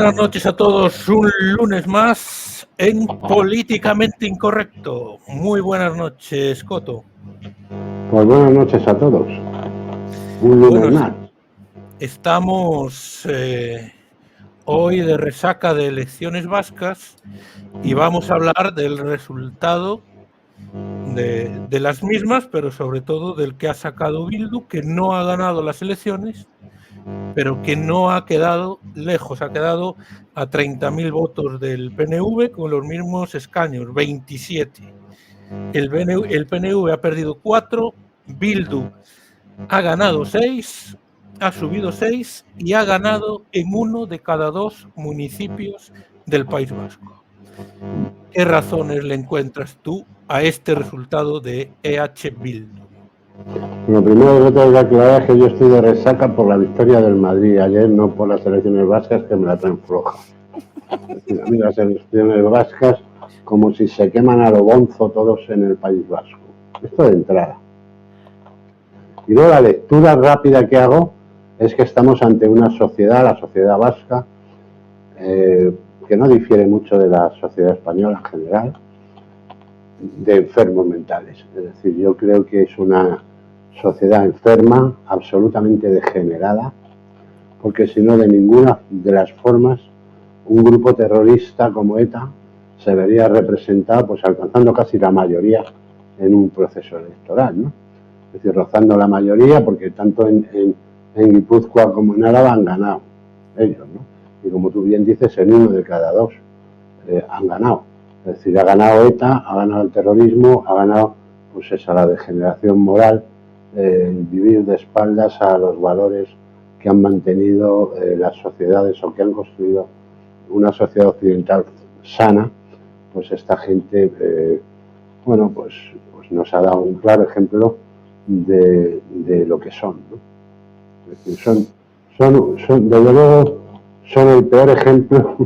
Buenas noches a todos, un lunes más en Políticamente Incorrecto. Muy buenas noches, Coto. Pues buenas noches a todos. Un lunes más. Estamos hoy de resaca de elecciones vascas y vamos a hablar del resultado de las mismas, pero sobre todo del que ha sacado Bildu, que no ha ganado las elecciones, pero que no ha quedado lejos, ha quedado a 30.000 votos del PNV con los mismos escaños, 27. El PNV ha perdido 4, Bildu ha ganado 6, ha subido 6 y ha ganado en 1 de cada 2 municipios del País Vasco. ¿Qué razones le encuentras tú a este resultado de EH Bildu? Lo primero que tengo que aclarar es que yo estoy de resaca por la victoria del Madrid ayer, no por las elecciones vascas, que me la traen floja. Es decir, a mí las elecciones vascas, como si se queman a lo bonzo todos en el País Vasco. Esto de entrada. Y luego la lectura rápida que hago es que estamos ante una sociedad, la sociedad vasca, que no difiere mucho de la sociedad española en general, de enfermos mentales. Es decir, yo creo que es una sociedad enferma, absolutamente degenerada, porque si no, de ninguna de las formas, un grupo terrorista como ETA se vería representado, pues alcanzando casi la mayoría en un proceso electoral, ¿no? Es decir, rozando la mayoría, porque tanto en Guipúzcoa como en Álava han ganado ellos, ¿no? Y como tú bien dices, en 1 de cada 2 han ganado. Es decir, ha ganado ETA, ha ganado el terrorismo, ha ganado pues esa la degeneración moral, vivir de espaldas a los valores que han mantenido las sociedades o que han construido una sociedad occidental sana. Pues esta gente, pues nos ha dado un claro ejemplo de lo que son, ¿no? Es decir, desde luego, son el peor ejemplo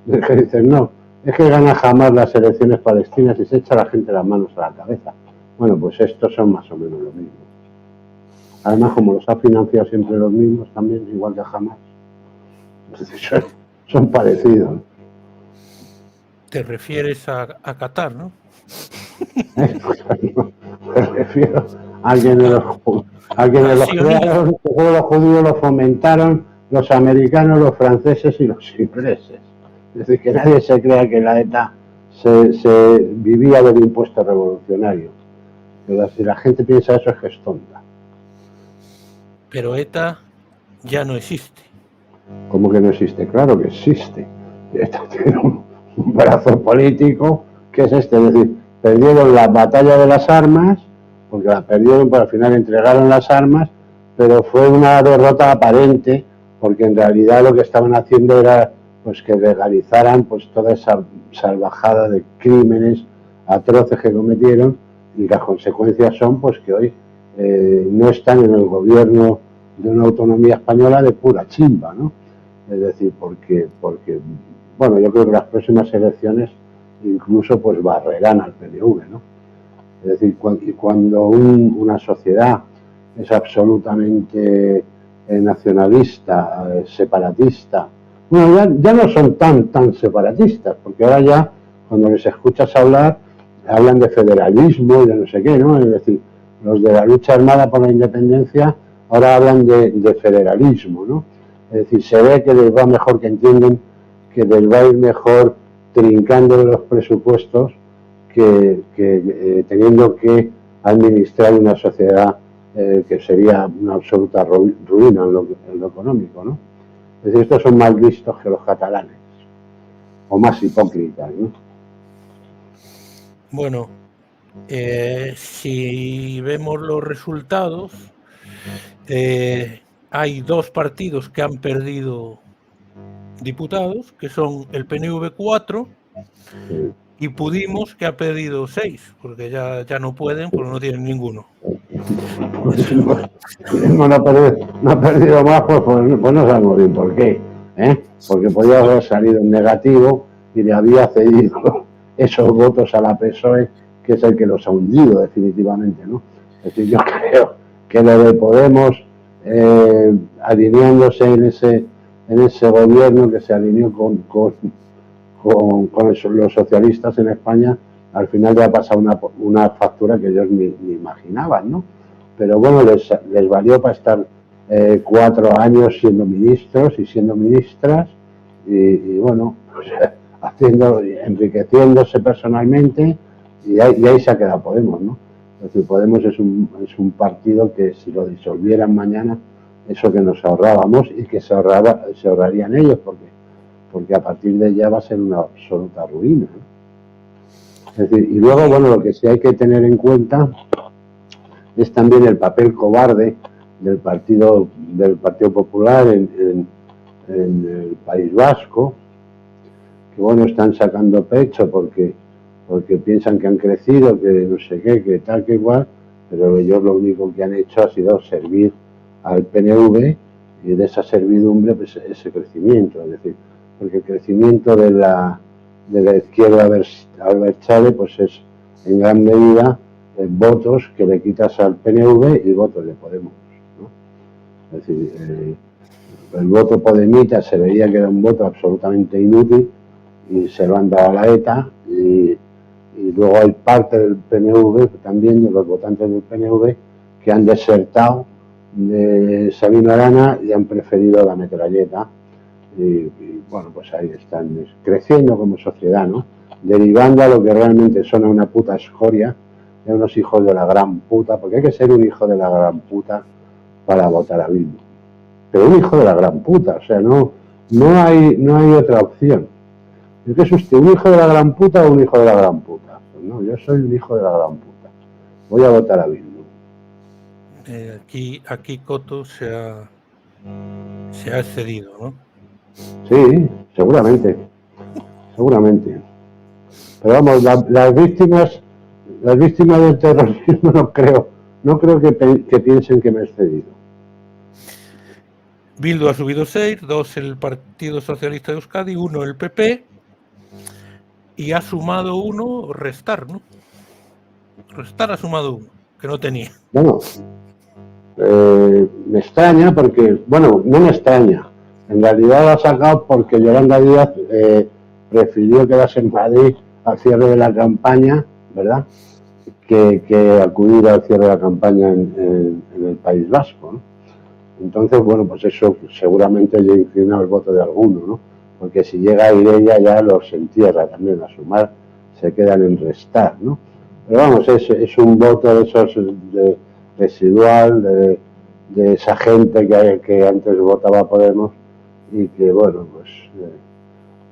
de que dicen, no, es que gana jamás las elecciones palestinas y se echa la gente las manos a la cabeza. Bueno, pues estos son más o menos lo mismo. Además, como los ha financiado siempre los mismos, también, igual que jamás. Entonces, son parecidos. Te refieres a Qatar, ¿no? Me refiero a alguien de los crearon, los judíos los fomentaron, los americanos, los franceses y los ingleses. Es decir, que nadie se crea que la ETA se vivía del impuesto revolucionario. Pero si la gente piensa eso, es que es tonta. Pero ETA ya no existe. ¿Cómo que no existe? Claro que existe. ETA tiene un brazo político que es este. Es decir, perdieron la batalla de las armas, porque la perdieron, pero al final entregaron las armas, pero fue una derrota aparente, porque en realidad lo que estaban haciendo era pues que legalizaran pues toda esa salvajada de crímenes atroces que cometieron, y las consecuencias son pues que hoy no están en el gobierno de una autonomía española de pura chimba, ¿no? Es decir, porque bueno, yo creo que las próximas elecciones incluso pues barrerán al PNV, ¿no? Es decir, cuando una sociedad es absolutamente nacionalista, separatista, bueno, ya no son tan separatistas, porque ahora ya, cuando les escuchas hablar, hablan de federalismo y de no sé qué, ¿no? Es decir, los de la lucha armada por la independencia ahora hablan de federalismo, ¿no? Es decir, se ve que les va mejor, que entienden que les va a ir mejor trincando los presupuestos que teniendo que administrar una sociedad que sería una absoluta ruina en lo económico, ¿no? Es decir, estos son más listos que los catalanes, o más hipócritas, ¿no? Bueno, si vemos los resultados, hay 2 partidos que han perdido diputados, que son el PNV 4 sí, y Podemos, que ha perdido 6, porque ya no pueden, porque no tienen ninguno. No ha perdido más, pues no sabemos bien por qué, porque podía haber salido en negativo y le había cedido esos votos a la PSOE, que es el que los ha hundido definitivamente, ¿no? Es decir, yo creo que lo de Podemos alineándose en ese gobierno que se alineó con los socialistas en España, al final le ha pasado una factura que ellos ni imaginaban, ¿no? Pero bueno, les valió para estar 4 años siendo ministros y siendo ministras y bueno, pues, enriqueciéndose personalmente y ahí se ha quedado Podemos, ¿no? Es decir, Podemos es un partido que si lo disolvieran mañana, eso que nos ahorrábamos y que se ahorrarían ellos, porque a partir de ya va a ser una absoluta ruina, ¿no? Es decir, y luego, bueno, lo que sí hay que tener en cuenta es también el papel cobarde del Partido Popular en el País Vasco, que bueno, están sacando pecho porque piensan que han crecido, que no sé qué, que tal, que igual, pero ellos lo único que han hecho ha sido servir al PNV y de esa servidumbre pues, ese crecimiento, es decir, porque el crecimiento de la izquierda abertzale pues es en gran medida votos que le quitas al PNV y votos de Podemos, ¿no? Es decir, el voto podemita se veía que era un voto absolutamente inútil y se lo han dado a la ETA y luego hay parte del PNV también, de los votantes del PNV, que han desertado de Sabino Arana y han preferido la metralleta y bueno, pues ahí están creciendo como sociedad, ¿no? Derivando a lo que realmente son una puta escoria, de unos hijos de la gran puta, porque hay que ser un hijo de la gran puta para votar a Bildu, pero un hijo de la gran puta, o sea, no hay otra opción. ¿Qué es usted, un hijo de la gran puta o un hijo de la gran puta? Pues no, yo soy un hijo de la gran puta, voy a votar a Bildu. Aquí Coto se ha excedido, ¿no? Sí, seguramente. Pero vamos, las víctimas del terrorismo no creo que piensen que me he excedido. Bildu ha subido 6, 2 el Partido Socialista de Euskadi, 1 el PP y ha sumado 1 restar, ¿no? Restar ha sumado 1, que no tenía. Bueno, me extraña porque, bueno, no me extraña. En realidad lo ha sacado porque Yolanda Díaz prefirió quedarse en Madrid al cierre de la campaña, ¿verdad? Que acudir al cierre de la campaña en el País Vasco, ¿no? Entonces, bueno, pues eso seguramente ya inclina el voto de alguno, ¿no? Porque si llega a ir ella ya los entierra también, a sumar se quedan en restar, ¿no? Pero vamos, es un voto de esos residual de esa gente que antes votaba a Podemos y que, bueno, pues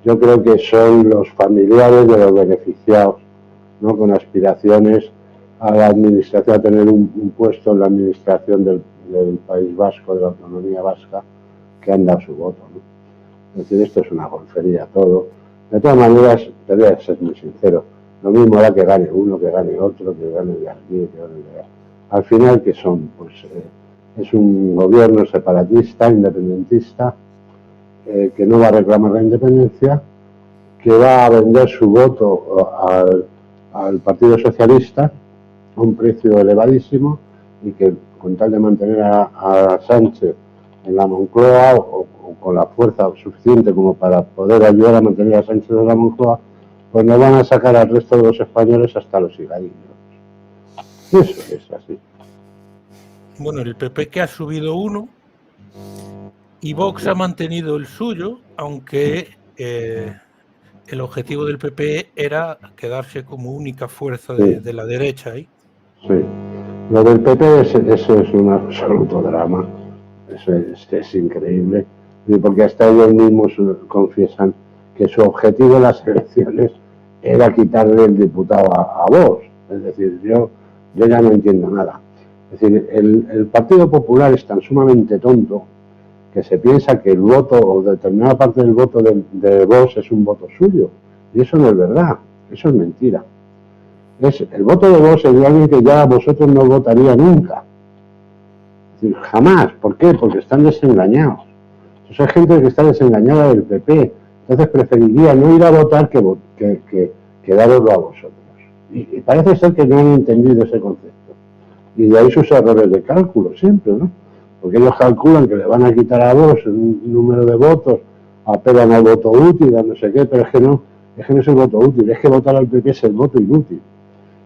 yo creo que son los familiares de los beneficiados, ¿no? Con aspiraciones a la administración, a tener un puesto en la administración del País Vasco, de la autonomía vasca, que han dado su voto, ¿no? Es decir, esto es una golfería todo. De todas maneras, te voy a ser muy sincero, lo mismo da que gane uno, que gane otro, que gane de aquí, que gane de allá. Al final, ¿qué son? Pues es un gobierno separatista, independentista, que no va a reclamar la independencia, que va a vender su voto al Partido Socialista a un precio elevadísimo y que con tal de mantener a Sánchez en la Moncloa o con la fuerza suficiente como para poder ayudar a mantener a Sánchez en la Moncloa, pues nos van a sacar al resto de los españoles hasta los higadillos. Eso es así. Bueno, el PP que ha subido 1 y Vox ha mantenido el suyo, aunque el objetivo del PP era quedarse como única fuerza de la derecha ahí. Sí. Lo del PP eso es un absoluto drama. Eso es increíble. Porque hasta ellos mismos confiesan que su objetivo en las elecciones era quitarle el diputado a Vox. Es decir, yo ya no entiendo nada. Es decir, el Partido Popular es tan sumamente tonto que se piensa que el voto o determinada parte del voto de Vox es un voto suyo. Y eso no es verdad. Eso es mentira. El voto de Vox es de alguien que ya vosotros no votaría nunca. Es decir, jamás. ¿Por qué? Porque están desengañados. Entonces hay gente que está desengañada del PP. Entonces preferiría no ir a votar que daroslo a vosotros. Y parece ser que no han entendido ese concepto. Y de ahí sus errores de cálculo siempre, ¿no? porque ellos calculan que le van a quitar a Vox un número de votos, apelan al voto útil, a no sé qué, pero es que no es el voto útil, es que votar al PP es el voto inútil.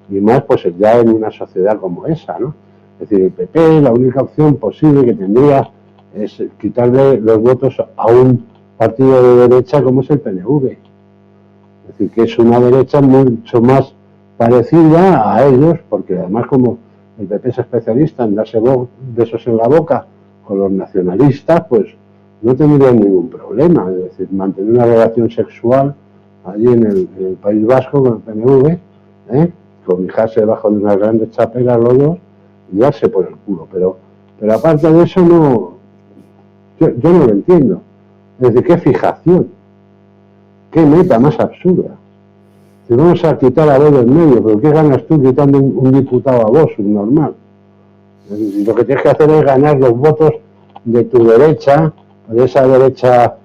Y más pues ya en una sociedad como esa, ¿no? Es decir, el PP, la única opción posible que tendría es quitarle los votos a un partido de derecha como es el PNV. Es decir, que es una derecha mucho más parecida a ellos, porque además como el PP es especialista en darse besos en la boca con los nacionalistas, pues no tendrían ningún problema. Es decir, mantener una relación sexual allí en el País Vasco con el PNV, cobijarse debajo de unas grandes chapelas los dos y darse por el culo. Pero aparte de eso, yo no lo entiendo. Es decir, qué fijación, qué meta más absurda. Si vamos a quitar a Vox del medio, pero ¿qué ganas tú quitando un diputado a Vox, un normal? Lo que tienes que hacer es ganar los votos de tu derecha, de esa derecha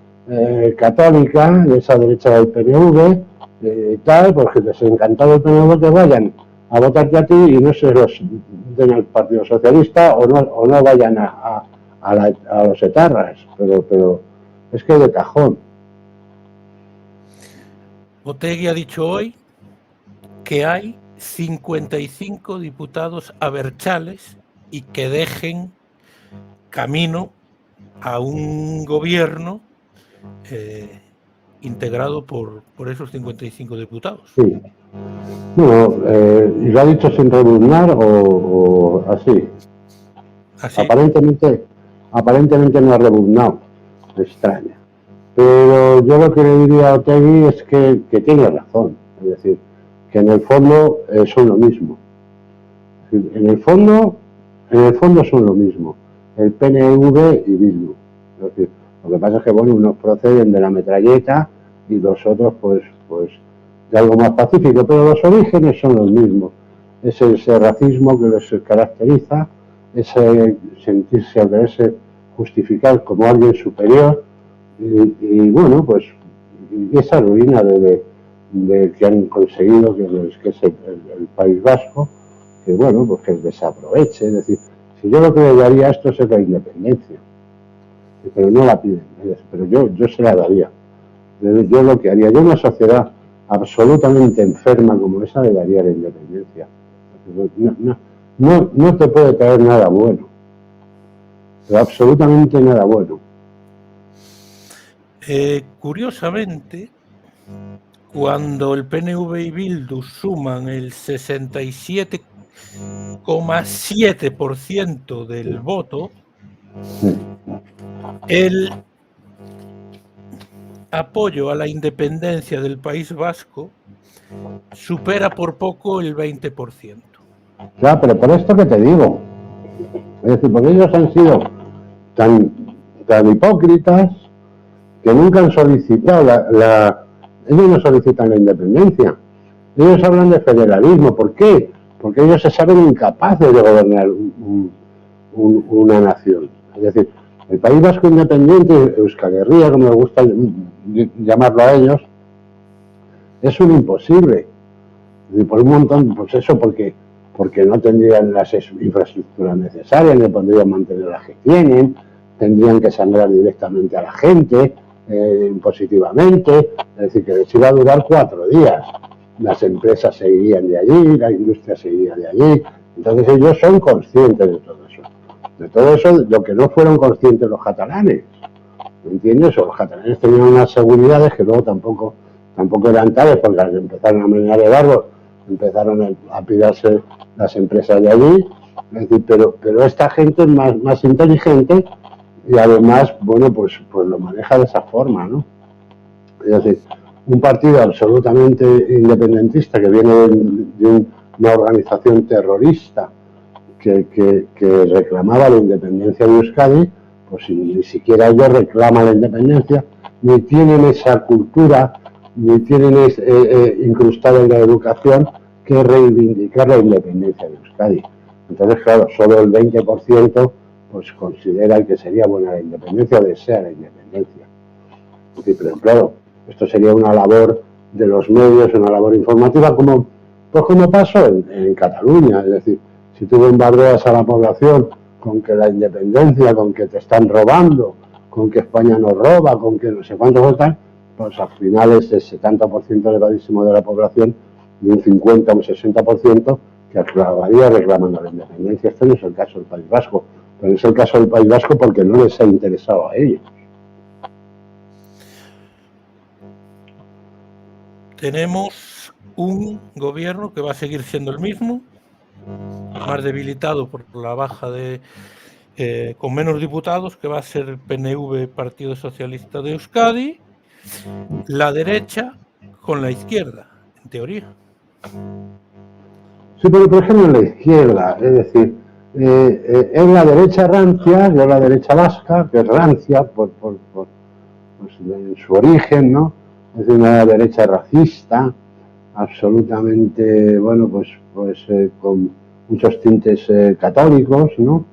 católica, de esa derecha del PNV, tal, porque les ha encantado el PNV que vayan a votarte a ti y no se los den al Partido Socialista o no vayan a los etarras, pero es que de cajón. Otegi ha dicho hoy que hay 55 diputados abertzales y que dejen camino a un gobierno integrado por esos 55 diputados. Sí. Bueno, ¿y lo ha dicho sin rebuznar o así? ¿Así? Aparentemente no ha rebuznado, me extraña. Pero yo lo que le diría a Otegi es que tiene razón, es decir, que en el fondo son lo mismo. En el fondo son lo mismo, el PNV y Bildu. Es decir, lo que pasa es que bueno, unos proceden de la metralleta y los otros pues de algo más pacífico, pero los orígenes son los mismos. Es ese racismo que les caracteriza, ese sentirse al quererse justificar como alguien superior y bueno, pues esa ruina de que han conseguido que es el País Vasco, que bueno, pues que desaproveche. Es decir, si yo lo que le daría a esto es la independencia, pero no la piden, pero yo se la daría. Yo lo que haría, yo una sociedad absolutamente enferma como esa le daría la independencia. No te puede traer nada bueno, pero absolutamente nada bueno. Curiosamente, cuando el PNV y Bildu suman el 67,7% del voto, el apoyo a la independencia del País Vasco supera por poco el 20%. Claro, pero por esto que te digo, es decir, porque ellos han sido tan hipócritas que nunca han solicitado ellos no solicitan la independencia, ellos hablan de federalismo. ¿Por qué? Porque ellos se saben incapaces de gobernar una nación. Es decir, el País Vasco independiente, Euskal Herria, como les gusta llamarlo a ellos, es un imposible. Y por un montón, pues eso, porque no tendrían las infraestructuras necesarias, no podrían mantener las que tienen, tendrían que sangrar directamente a la gente, impositivamente, es decir, que les iba a durar 4 días. Las empresas seguirían de allí, la industria seguiría de allí. Entonces ellos son conscientes de todo eso. De todo eso, lo que no fueron conscientes los catalanes. ¿Me entiendes? O los catalanes tenían unas seguridades que luego tampoco eran tales, porque al que empezaron a menear el árbol, empezaron a pirarse las empresas de allí. Es decir, pero esta gente es más inteligente y además, bueno, pues lo maneja de esa forma, ¿no? Es decir, un partido absolutamente independentista que viene de una organización terrorista que reclamaba la independencia de Euskadi, pues ni siquiera ellos reclaman la independencia, ni tienen esa cultura, ni tienen incrustada en la educación que reivindicar la independencia de Euskadi. Entonces, claro, solo el 20% pues considera que sería buena la independencia o desea la independencia. Pero claro, esto sería una labor de los medios, una labor informativa, como pasó en Cataluña. Es decir, si tú bombardeas a la población con que la independencia, con que te están robando, con que España nos roba, con que no sé cuántos votan, pues al final es el 70% elevadísimo de la población, de un 50 o un 60%, que acabaría reclamando la independencia. Este no es el caso del País Vasco, pero es el caso del País Vasco porque no les ha interesado a ellos. Tenemos un gobierno que va a seguir siendo el mismo, más debilitado por la baja de con menos diputados, que va a ser el PNV, Partido Socialista de Euskadi, la derecha con la izquierda, en teoría. Sí, pero por ejemplo en la izquierda, es decir, es la derecha rancia, yo la derecha vasca, que es rancia pues, en su origen, ¿no? Es una derecha racista, absolutamente, bueno, pues con muchos tintes católicos, ¿no?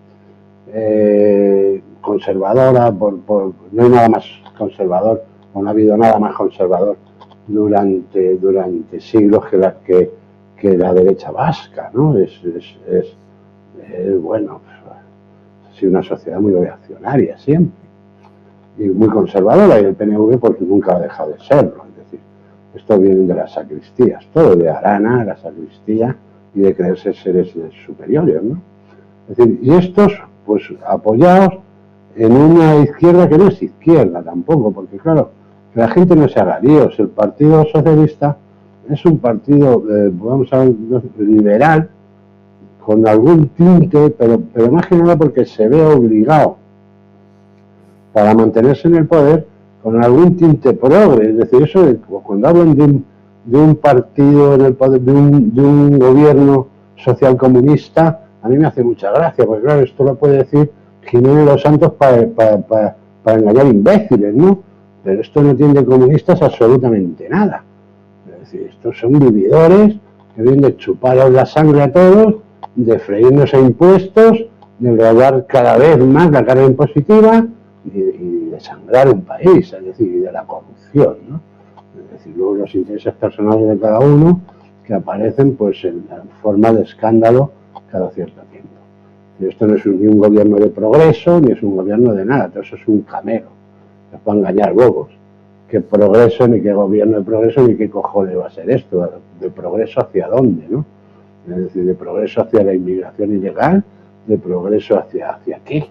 Conservadora, no hay nada más conservador, o no ha habido nada más conservador durante siglos que la derecha vasca, ¿no? Es bueno, ha sido una sociedad muy reaccionaria siempre y muy conservadora, y el PNV porque nunca ha dejado de serlo. Es decir, esto viene de las sacristías, todo de Arana, la sacristía, y de creerse seres superiores, ¿no? Es decir, y estos, pues apoyados en una izquierda que no es izquierda tampoco, porque claro, que la gente no se haga líos. El Partido Socialista es un partido, vamos a ver, liberal, con algún tinte, pero más que nada porque se ve obligado para mantenerse en el poder con algún tinte progre. Es decir, eso de, cuando hablan de un partido en el poder, de un gobierno social comunista, a mí me hace mucha gracia, porque claro, esto lo puede decir Jiménez Los Santos para engañar imbéciles, ¿no? Pero esto no tiene de comunistas absolutamente nada. Es decir, estos son vividores que vienen de chuparos la sangre a todos, de freírnos a impuestos, de grabar cada vez más la carga impositiva y de sangrar un país, es decir, y de la corrupción, ¿no? Es decir, luego los intereses personales de cada uno que aparecen pues en forma de escándalo cada cierto tiempo. Y esto no es ni un gobierno de progreso, ni es un gobierno de nada, todo eso es un camero, que va a engañar bobos. ¿Qué progreso, ni qué gobierno de progreso, ni qué cojones va a ser esto? ¿De progreso hacia dónde, no? Es decir, de progreso hacia la inmigración ilegal, de progreso hacia qué.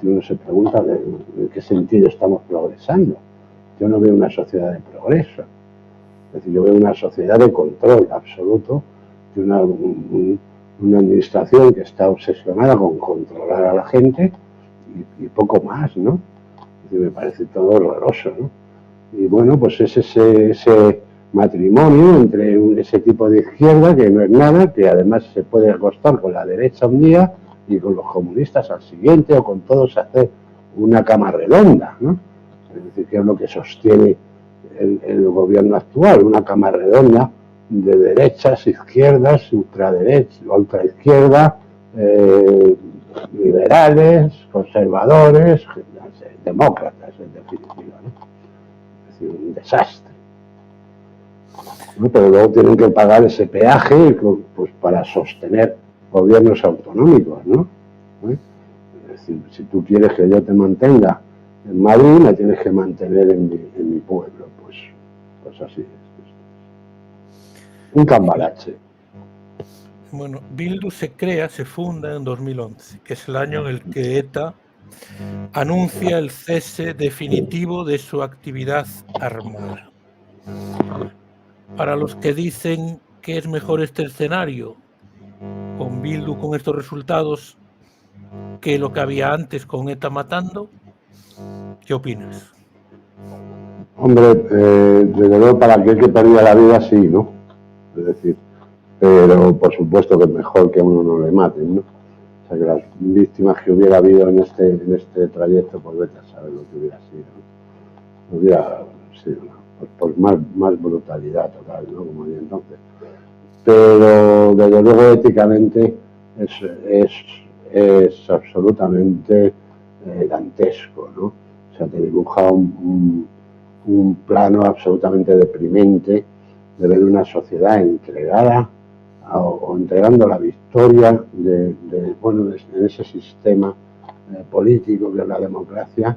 Si uno se pregunta en qué sentido estamos progresando. Yo no veo una sociedad de progreso. Es decir, yo veo una sociedad de control absoluto, de una administración que está obsesionada con controlar a la gente y poco más, ¿no? Es decir, me parece todo horroroso, ¿no? Y bueno, pues es ese matrimonio entre ese tipo de izquierda que no es nada, que además se puede acostar con la derecha un día y con los comunistas al siguiente, o con todos hacer una cama redonda, ¿no? Es decir, que es lo que sostiene el gobierno actual, una cama redonda de derechas, izquierdas, ultraderecha, ultraizquierda, liberales, conservadores, demócratas, en definitiva, ¿no? Es decir, un desastre. ¿No? Pero luego tienen que pagar ese peaje pues, para sostener gobiernos autonómicos, ¿no? Es decir, si tú quieres que yo te mantenga en Madrid, me tienes que mantener en mi pueblo, pues así es. Un cambalache. Bueno, Bildu se funda en 2011, que es el año en el que ETA anuncia el cese definitivo de su actividad armada. Para los que dicen que es mejor este escenario, con Bildu con estos resultados, que lo que había antes con ETA matando, ¿qué opinas? Hombre, desde luego para aquel que perdía la vida sí, ¿no? Es decir, pero por supuesto que es mejor que a uno no le maten, ¿no? O sea, que las víctimas que hubiera habido en este trayecto, pues vete a saber lo que hubiera sido, ¿no? Hubiera sido, pues más brutalidad total, ¿no? Como había entonces. Pero desde luego éticamente es absolutamente dantesco, ¿no? O sea, te dibuja un plano absolutamente deprimente de ver una sociedad entregada o entregando la victoria en ese sistema político que es la democracia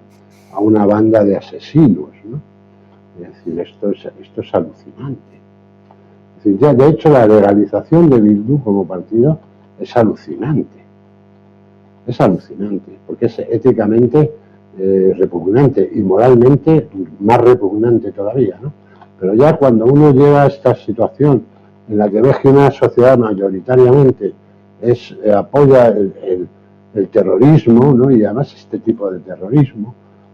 a una banda de asesinos, ¿no? Es decir, esto es alucinante. Es decir, ya de hecho la legalización de Bildu como partido es alucinante. Es alucinante, porque es éticamente repugnante y moralmente más repugnante todavía, ¿no? Pero ya cuando uno llega a esta situación en la que ves que una sociedad mayoritariamente apoya el terrorismo, ¿no? Y además este tipo de terrorismo,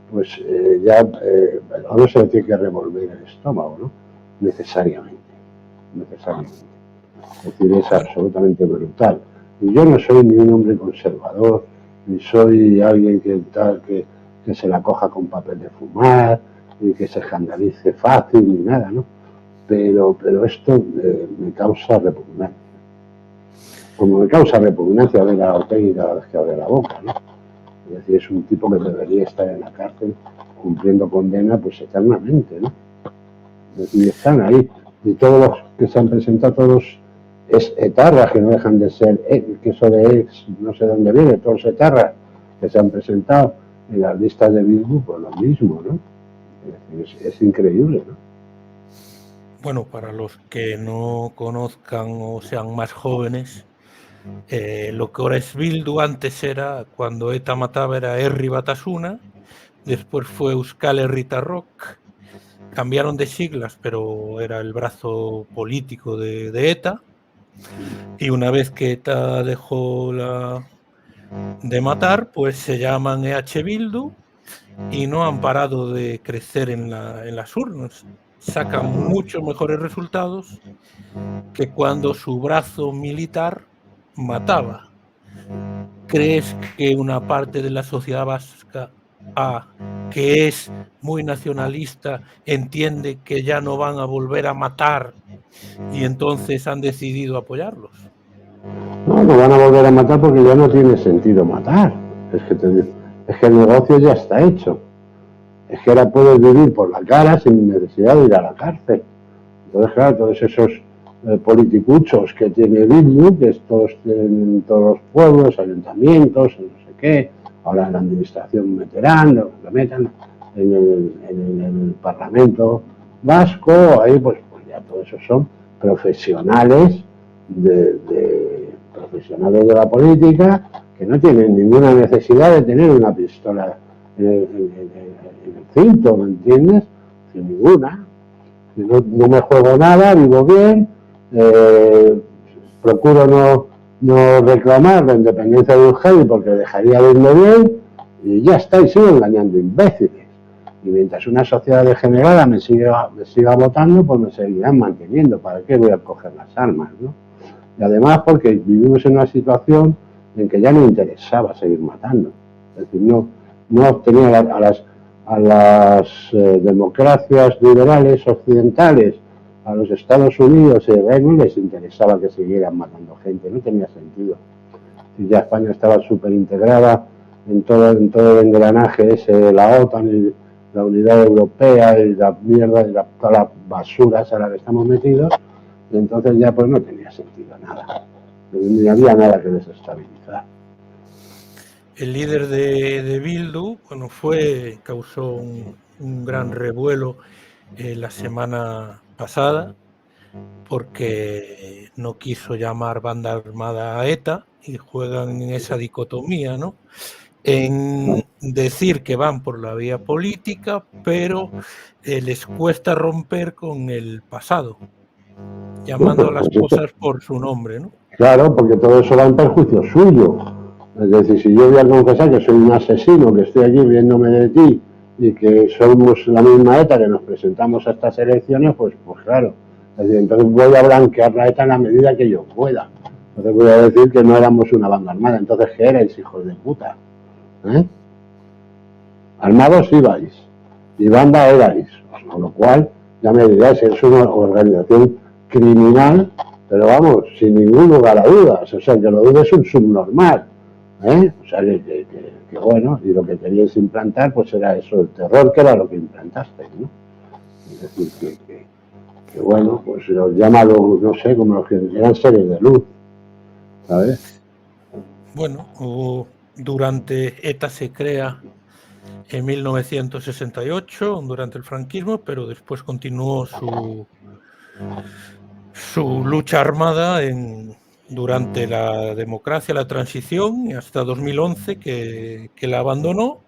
pues a uno se le tiene que revolver el estómago, ¿no? Necesariamente. Es decir, es absolutamente brutal. Y yo no soy ni un hombre conservador, ni soy alguien que se la coja con papel de fumar, ni que se escandalice fácil, ni nada, ¿no? Pero esto me causa repugnancia. Como me causa repugnancia ver a Otegi cada vez que abre la boca, ¿no? Es decir, es un tipo que debería estar en la cárcel cumpliendo condena pues eternamente, ¿no? Es decir, están ahí. Y todos los que se han presentado, todos es etarras, que no dejan de ser, que eso de ex, no sé dónde viene, todos etarras que se han presentado en las listas de Bildu, pues lo mismo, ¿no? Es decir, es increíble, ¿no? Bueno, para los que no conozcan o sean más jóvenes, lo que ahora es Bildu antes era, cuando ETA mataba, era Herri Batasuna, después fue Euskal Herritarrok, cambiaron de siglas, pero era el brazo político de ETA, y una vez que ETA dejó de matar, pues se llaman EH Bildu y no han parado de crecer en las urnas. Sacan muchos mejores resultados que cuando su brazo militar mataba. ¿Crees que una parte de la sociedad vasca, que es muy nacionalista, entiende que ya no van a volver a matar y entonces han decidido apoyarlos? No van a volver a matar porque ya no tiene sentido matar. Es que el negocio ya está hecho. Es que ahora puedes vivir por la cara sin necesidad de ir a la cárcel. Entonces, claro, todos esos politicuchos que tiene Bildu, que es en todos los pueblos, ayuntamientos, no sé qué, ahora en la administración lo metan en el Parlamento vasco, ahí pues ya todos esos son profesionales profesionales de la política que no tienen ninguna necesidad de tener una pistola en el cinto, ¿me entiendes? Sin ninguna. No me juego nada, vivo bien, procuro no reclamar la independencia de Euskadi porque dejaría de irme bien y ya está, y sigo engañando imbéciles. Y mientras una sociedad degenerada me siga votando, pues me seguirán manteniendo. ¿Para qué voy a coger las armas, no? Y además porque vivimos en una situación en que ya no interesaba seguir matando. Es decir, no obtenía a las democracias liberales occidentales, a los Estados Unidos y no les interesaba que siguieran matando gente, no tenía sentido. Y ya España estaba súper integrada en todo el engranaje ese de la OTAN y la Unidad Europea y la mierda y todas las basuras a las que estamos metidos, y entonces ya pues no tenía sentido nada, ni había nada que desestabilizar. El líder de Bildu, causó un gran revuelo la semana pasada porque no quiso llamar banda armada a ETA y juegan en esa dicotomía, ¿no? En decir que van por la vía política, pero les cuesta romper con el pasado, llamando a las cosas por su nombre, ¿no? Claro, porque todo eso va en perjuicio suyo. Es decir, si yo voy a confesar que soy un asesino, que estoy aquí viéndome de ti y que somos la misma ETA que nos presentamos a estas elecciones, pues claro. Es decir, entonces voy a blanquear la ETA en la medida que yo pueda. Entonces voy a decir que no éramos una banda armada. Entonces, ¿qué erais, hijos de puta? Armados ibais y banda erais. Con lo cual, ya me diréis, es una organización criminal, pero vamos, sin ningún lugar a dudas. O sea, que lo dudes es un subnormal. O sea, que bueno, y lo que queríais implantar, pues era eso, el terror, que era lo que implantasteis, ¿no? Es decir, que bueno, pues los llama, no sé, como los que eran seres de luz, ¿sabes? Bueno, durante ETA se crea en 1968, durante el franquismo, pero después continuó su lucha armada durante la democracia, la transición, y hasta 2011 que la abandonó,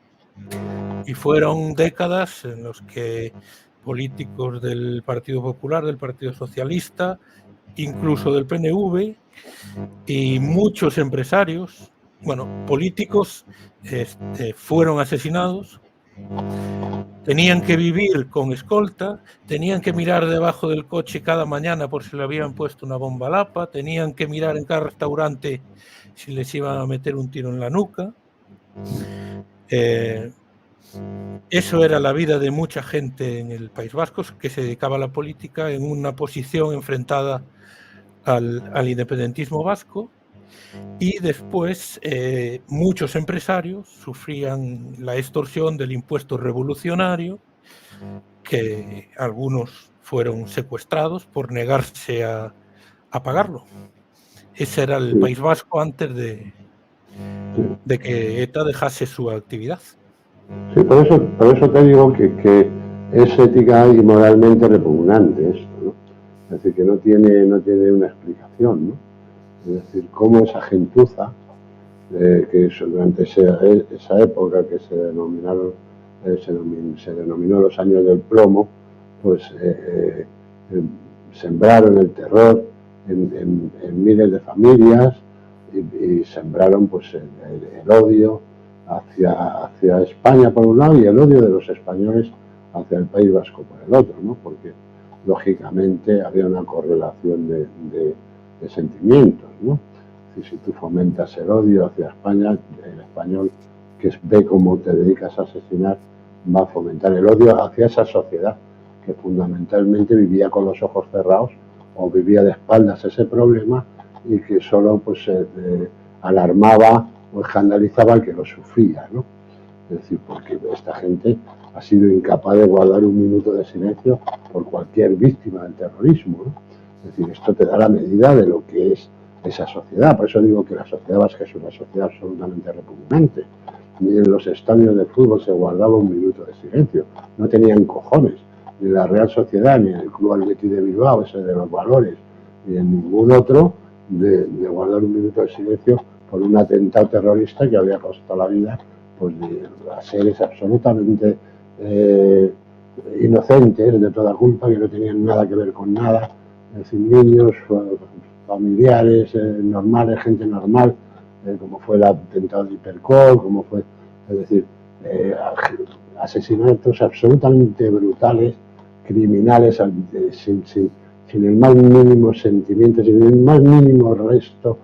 y fueron décadas en las que políticos del Partido Popular, del Partido Socialista, incluso del PNV, y muchos empresarios, políticos, fueron asesinados. Tenían que vivir con escolta, tenían que mirar debajo del coche cada mañana por si le habían puesto una bomba lapa, tenían que mirar en cada restaurante si les iban a meter un tiro en la nuca. Eso era la vida de mucha gente en el País Vasco que se dedicaba a la política en una posición enfrentada al independentismo vasco. Y después muchos empresarios sufrían la extorsión del impuesto revolucionario, que algunos fueron secuestrados por negarse a pagarlo. Ese era el País Vasco antes de que ETA dejase su actividad. Sí, por eso te digo que es ética y moralmente repugnante esto, ¿no? Es decir, que no tiene una explicación, ¿no? Es decir, cómo esa gentuza, que durante esa época que se denominó los años del plomo, pues sembraron el terror en miles de familias y sembraron pues el odio hacia España por un lado y el odio de los españoles hacia el País Vasco por el otro, ¿no? Porque lógicamente había una correlación de sentimientos, ¿no? Si tú fomentas el odio hacia España, el español que ve cómo te dedicas a asesinar va a fomentar el odio hacia esa sociedad que fundamentalmente vivía con los ojos cerrados o vivía de espaldas ese problema y que solo pues alarmaba o escandalizaba al que lo sufría, ¿no? Es decir, porque esta gente ha sido incapaz de guardar un minuto de silencio por cualquier víctima del terrorismo, ¿no? Es decir, esto te da la medida de lo que es esa sociedad. Por eso digo que la sociedad vasca es una sociedad absolutamente repugnante. Ni en los estadios de fútbol se guardaba un minuto de silencio. No tenían cojones. Ni la Real Sociedad, ni el Club Athletic de Bilbao, ese de los valores, ni en ningún otro, de guardar un minuto de silencio por un atentado terrorista que había costado la vida pues, de seres absolutamente inocentes de toda culpa, que no tenían nada que ver con nada. Es decir, niños, familiares, normales, gente normal, como fue el atentado de Hipercor, como fue, es decir, asesinatos absolutamente brutales, criminales, sin el más mínimo sentimiento, sin el más mínimo resto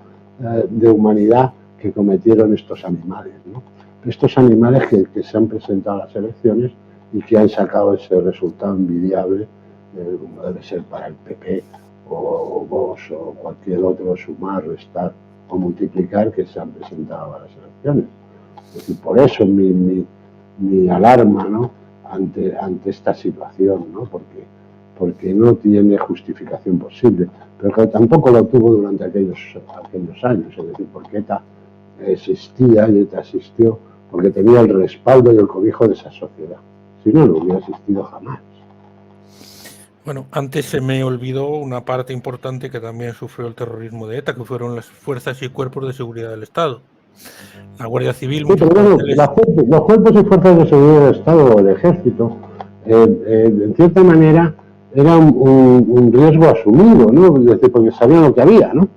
de humanidad que cometieron estos animales, ¿no? Estos animales que se han presentado a las elecciones y que han sacado ese resultado envidiable, como debe ser para el PP o Vox o cualquier otro, sumar, restar o multiplicar, que se han presentado a las elecciones. Es decir, por eso mi alarma, ¿no?, ante esta situación, ¿no?, porque no tiene justificación posible, pero que tampoco lo tuvo durante aquellos años, es decir, porque ETA existía y ETA existió porque tenía el respaldo y el cobijo de esa sociedad. Si no, no hubiera existido jamás. Bueno, antes se me olvidó una parte importante que también sufrió el terrorismo de ETA, que fueron las fuerzas y cuerpos de seguridad del Estado. La Guardia Civil... Sí, pero bueno, los cuerpos y fuerzas de seguridad del Estado o el Ejército, en cierta manera, era un riesgo asumido, ¿no? Es decir, porque sabían lo que había, ¿no?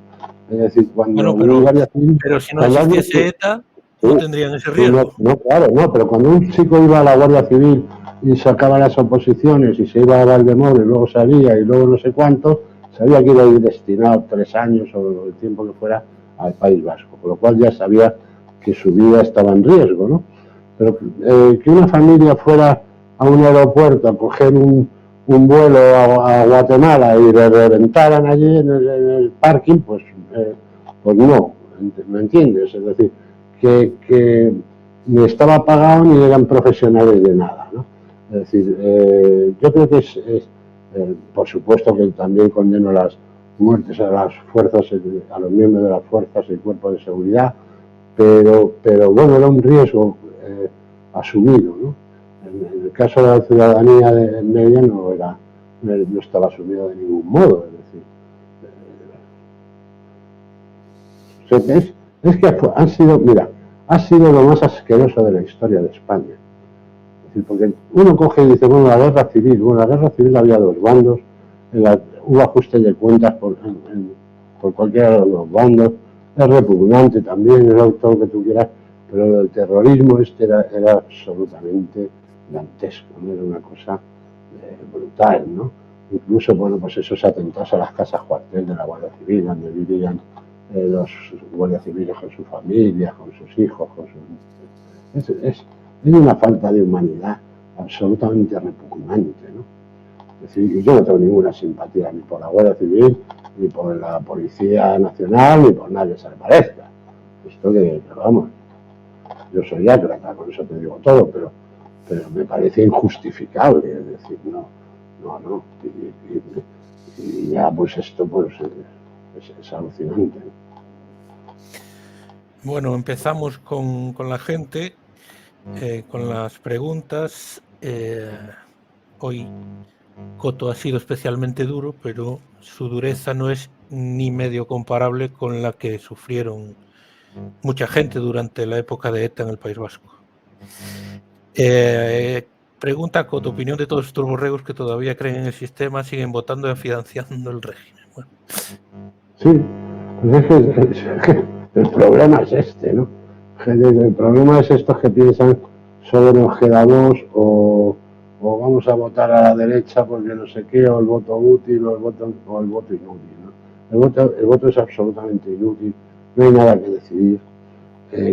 Es decir, cuando Guardia Civil, pero si no existiese ETA, no tendrían ese riesgo. No, claro, no, pero cuando un chico iba a la Guardia Civil y sacaba las oposiciones y se iba a Valdemoro y luego salía y luego no sé cuánto, sabía que iba a ir destinado 3 años o el tiempo que fuera al País Vasco, con lo cual ya sabía que su vida estaba en riesgo, ¿no? Pero que una familia fuera a un aeropuerto a coger un vuelo a Guatemala y le reventaran allí en el parking, pues no, ¿me entiendes? Es decir, que ni estaba pagado ni eran profesionales de nada, ¿no? Es decir, yo creo que Por supuesto que también condeno las muertes a las fuerzas, a los miembros de las fuerzas y cuerpos de seguridad, pero bueno, era un riesgo asumido, ¿no? En el caso de la ciudadanía de media no estaba asumido de ningún modo, es decir, es que han sido, mira, ha sido lo más asqueroso de la historia de España. Es decir, porque uno coge y dice, bueno, la guerra civil había dos bandos, hubo ajustes de cuentas por cualquiera de los dos bandos, es repugnante también, es todo lo que tú quieras, pero el terrorismo era absolutamente dantesco, ¿no? Era una cosa brutal, ¿no? Incluso, bueno, pues esos atentados a las casas cuartel de la Guardia Civil, donde vivían los guardias civiles con sus familias, con sus hijos, es una falta de humanidad absolutamente repugnante, ¿no? Es decir, yo no tengo ninguna simpatía ni por la Guardia Civil, ni por la Policía Nacional, ni por nadie que se le parezca. Esto que vamos, yo soy ácrata, con eso te digo todo, pero me parece injustificable, es decir, no. Y ya pues esto pues es alucinante. Bueno, empezamos con la gente, con las preguntas. Hoy Coto ha sido especialmente duro, pero su dureza no es ni medio comparable con la que sufrieron mucha gente durante la época de ETA en el País Vasco. Pregunta Coto, opinión de todos estos borregos que todavía creen en el sistema, siguen votando y financiando el régimen. Bueno. Sí, pues el problema es este, ¿no? El problema es estos que piensan solo nos quedamos o vamos a votar a la derecha porque no sé qué, o el voto útil o el voto inútil, ¿no? El voto es absolutamente inútil, no hay nada que decidir.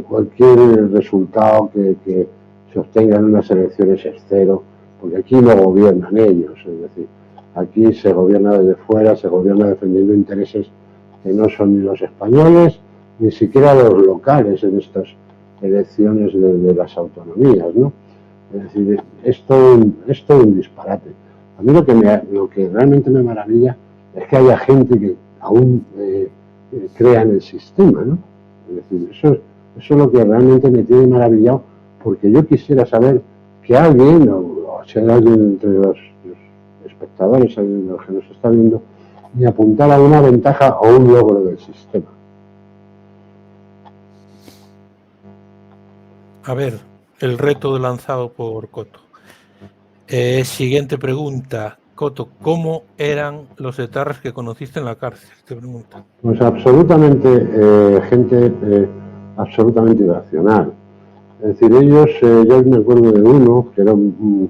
Cualquier resultado que se obtenga en unas elecciones es cero, porque aquí no gobiernan ellos, es decir, aquí se gobierna desde fuera, se gobierna defendiendo intereses que no son ni los españoles, ni siquiera los locales en estas elecciones de las autonomías, ¿no? Es decir, es todo un disparate. A mí lo que realmente me maravilla es que haya gente que aún crea en el sistema, ¿no? Es decir, eso es lo que realmente me tiene maravillado, porque yo quisiera saber que alguien, o si hay alguien entre los espectadores, los que nos está viendo, me apuntara una ventaja o un logro del sistema. A ver, el reto lanzado por Coto. Siguiente pregunta. Coto, ¿cómo eran los etarras que conociste en la cárcel? Te pregunto. Pues absolutamente, gente absolutamente irracional. Es decir, ellos, yo me acuerdo de uno, que era un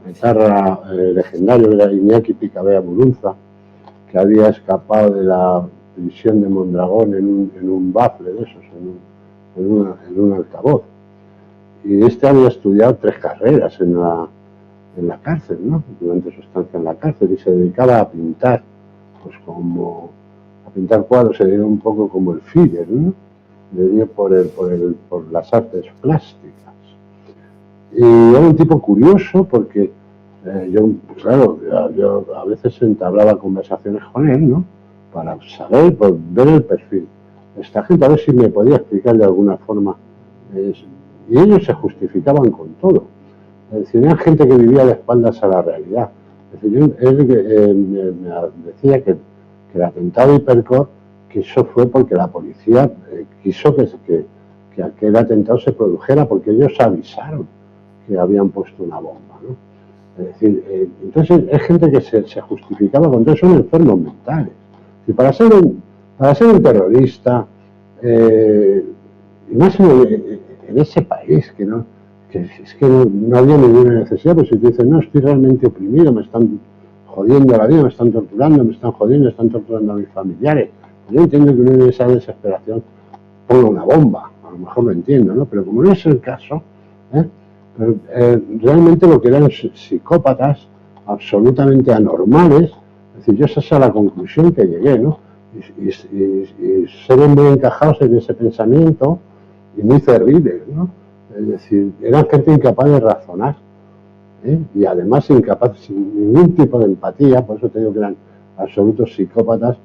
etarra legendario, era Iñaki Picabea Murunza, que había escapado de la prisión de Mondragón en un bafle de esos, en un altavoz. Y este había estudiado 3 carreras en la cárcel, ¿no? Durante su estancia en la cárcel, y se dedicaba a pintar, pues a pintar cuadros, se dio un poco como el Führer, ¿no? Le dio por las artes plásticas. Y era un tipo curioso porque yo a veces entablaba conversaciones con él, ¿no? Para saber, por ver el perfil. Esta gente, a ver si me podía explicar de alguna forma. Y ellos se justificaban con todo. Es decir, era gente que vivía de espaldas a la realidad. Es decir, él me decía que el atentado de Hipercor, que eso fue porque la policía quiso que aquel atentado se produjera, porque ellos avisaron que habían puesto una bomba, ¿no? Es decir, entonces es gente que se justificaba con todo, son enfermos mentales. Y para ser un terrorista, y más en ese país que es que no había ninguna necesidad, pues si te dicen, no, estoy realmente oprimido, me están jodiendo la vida, me están torturando, me están jodiendo, están torturando a mis familiares. Pues yo entiendo que uno en esa desesperación ponga una bomba, a lo mejor lo entiendo, ¿no? Pero como no es el caso, realmente lo que eran psicópatas absolutamente anormales, es decir, yo esa es a la conclusión que llegué, ¿no? Y ser muy encajados en ese pensamiento y muy cerriles, ¿no? Es decir, eran gente incapaz de razonar. Y además incapaces, sin ningún tipo de empatía, por eso te digo que eran absolutos psicópatas,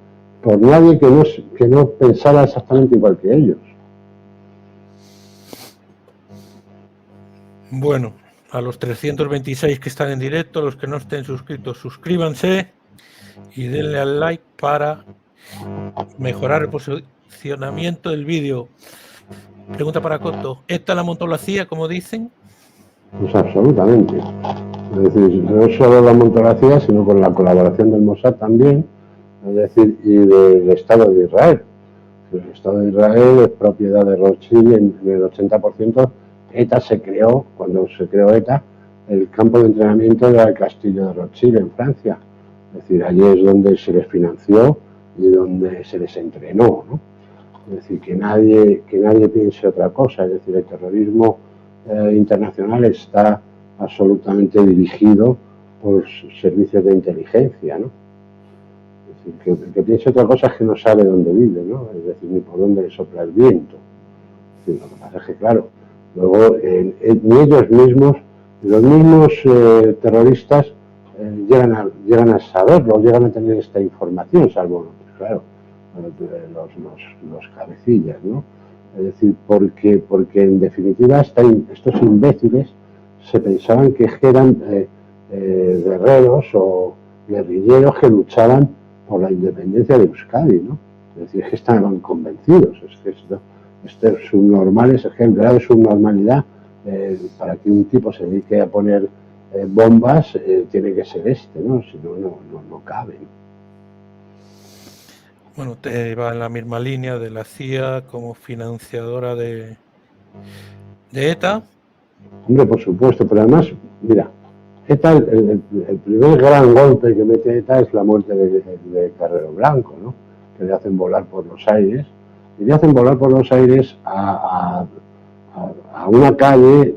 por nadie que no pensara exactamente igual que ellos. Bueno, a los 326 que están en directo, los que no estén suscritos, suscríbanse y denle al like para mejorar el posicionamiento del vídeo. Pregunta para Coto, ¿ETA la montó la CIA, como dicen? Pues absolutamente. Es decir, no solo la montó la CIA, sino con la colaboración del Mossad también, es decir, y del Estado de Israel. El Estado de Israel es propiedad de Rothschild en el 80%. ETA se creó, cuando se creó ETA, el campo de entrenamiento era el castillo de Rothschild en Francia. Es decir, allí es donde se les financió y donde se les entrenó, ¿no? Es decir, que nadie piense otra cosa. Es decir, el terrorismo internacional está absolutamente dirigido por servicios de inteligencia, ¿no? Es decir, que piense otra cosa es que no sabe dónde vive, ¿no? Es decir, ni por dónde le sopla el viento. Es decir, lo que pasa es que, claro, luego ni ellos mismos, los mismos terroristas llegan a saberlo, llegan a tener esta información, salvo, pues, claro, los cabecillas, ¿no? Es decir, porque en definitiva estos imbéciles se pensaban que eran guerreros o guerrilleros que luchaban por la independencia de Euskadi, ¿no? Es decir, es que estaban convencidos, es que estos subnormales, es que el grado de subnormalidad para que un tipo se dedique a poner bombas tiene que ser ¿no? Si no, no cabe. Bueno, te va en la misma línea de la CIA como financiadora de ETA. Hombre, por supuesto, pero además, mira, ETA, el primer gran golpe que mete ETA es la muerte de Carrero Blanco, ¿no? Que le hacen volar por los aires, y le hacen volar por los aires a una calle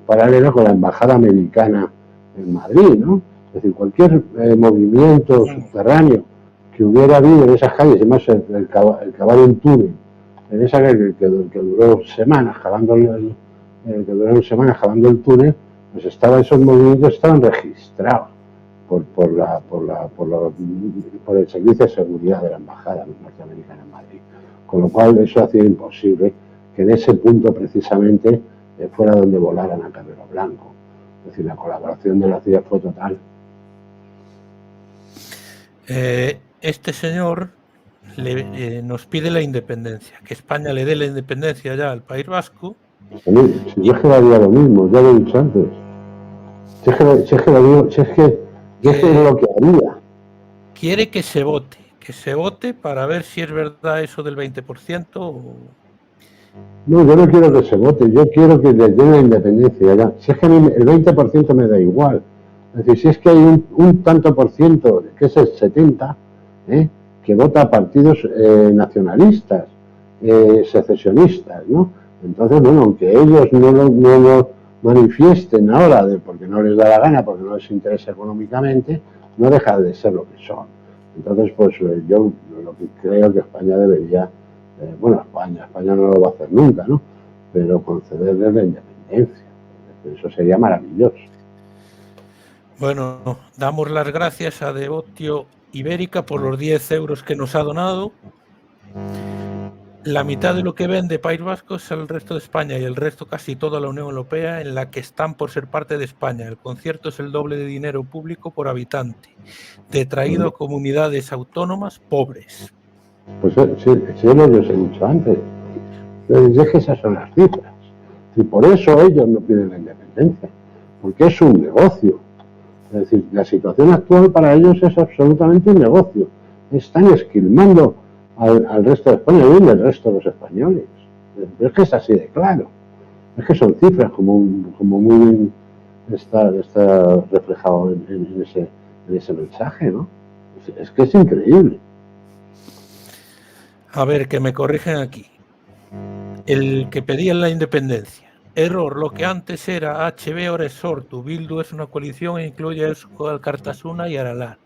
paralela con la embajada americana en Madrid, ¿no? Es decir, cualquier movimiento subterráneo que hubiera habido en esas calles, además el cavar un túnel, en esa calle que duró semanas cavando el túnel, pues esos movimientos estaban registrados por el servicio de seguridad de la embajada norteamericana en Madrid, con lo cual eso hacía imposible que en ese punto precisamente fuera donde volaran a Carrero Blanco. Es decir, la colaboración de la CIA fue total. Este señor nos pide la independencia, que España le dé la independencia ya al País Vasco. Si yo es que haría lo mismo, ya lo he dicho antes. Si es lo que haría. Quiere que se vote para ver si es verdad eso del 20% o... No, yo no quiero que se vote, yo quiero que les den la independencia ya. Si es que a mí el 20% me da igual. Es decir, si es que hay un tanto por ciento, que es el 70%, que vota a partidos nacionalistas, secesionistas, ¿no? Entonces, bueno, aunque ellos no lo manifiesten ahora porque no les da la gana, porque no les interesa económicamente, no deja de ser lo que son. Entonces, pues yo lo que creo que España debería, España no lo va a hacer nunca, ¿no? Pero concederles la independencia. Eso sería maravilloso. Bueno, damos las gracias a Devotio Ibérica por los 10 euros que nos ha donado. La mitad de lo que vende País Vasco es el resto de España y el resto casi toda la Unión Europea, en la que están por ser parte de España. El concierto es el doble de dinero público por habitante, detraído a comunidades autónomas pobres. Pues sí, es lo que os he dicho antes. Es que esas son las cifras. Y por eso ellos no piden la independencia, porque es un negocio. Es decir, la situación actual para ellos es absolutamente un negocio. Están esquilmando al resto de España y al resto de los españoles. Es que es así de claro. Es que son cifras como muy bien está reflejado en ese mensaje, ¿no? Es que es increíble. A ver, que me corrigen aquí. El que pedía la independencia. Error, lo que antes era HB, ahora es Sortu. Bildu es una coalición e incluye a Alkartasuna y Aralar.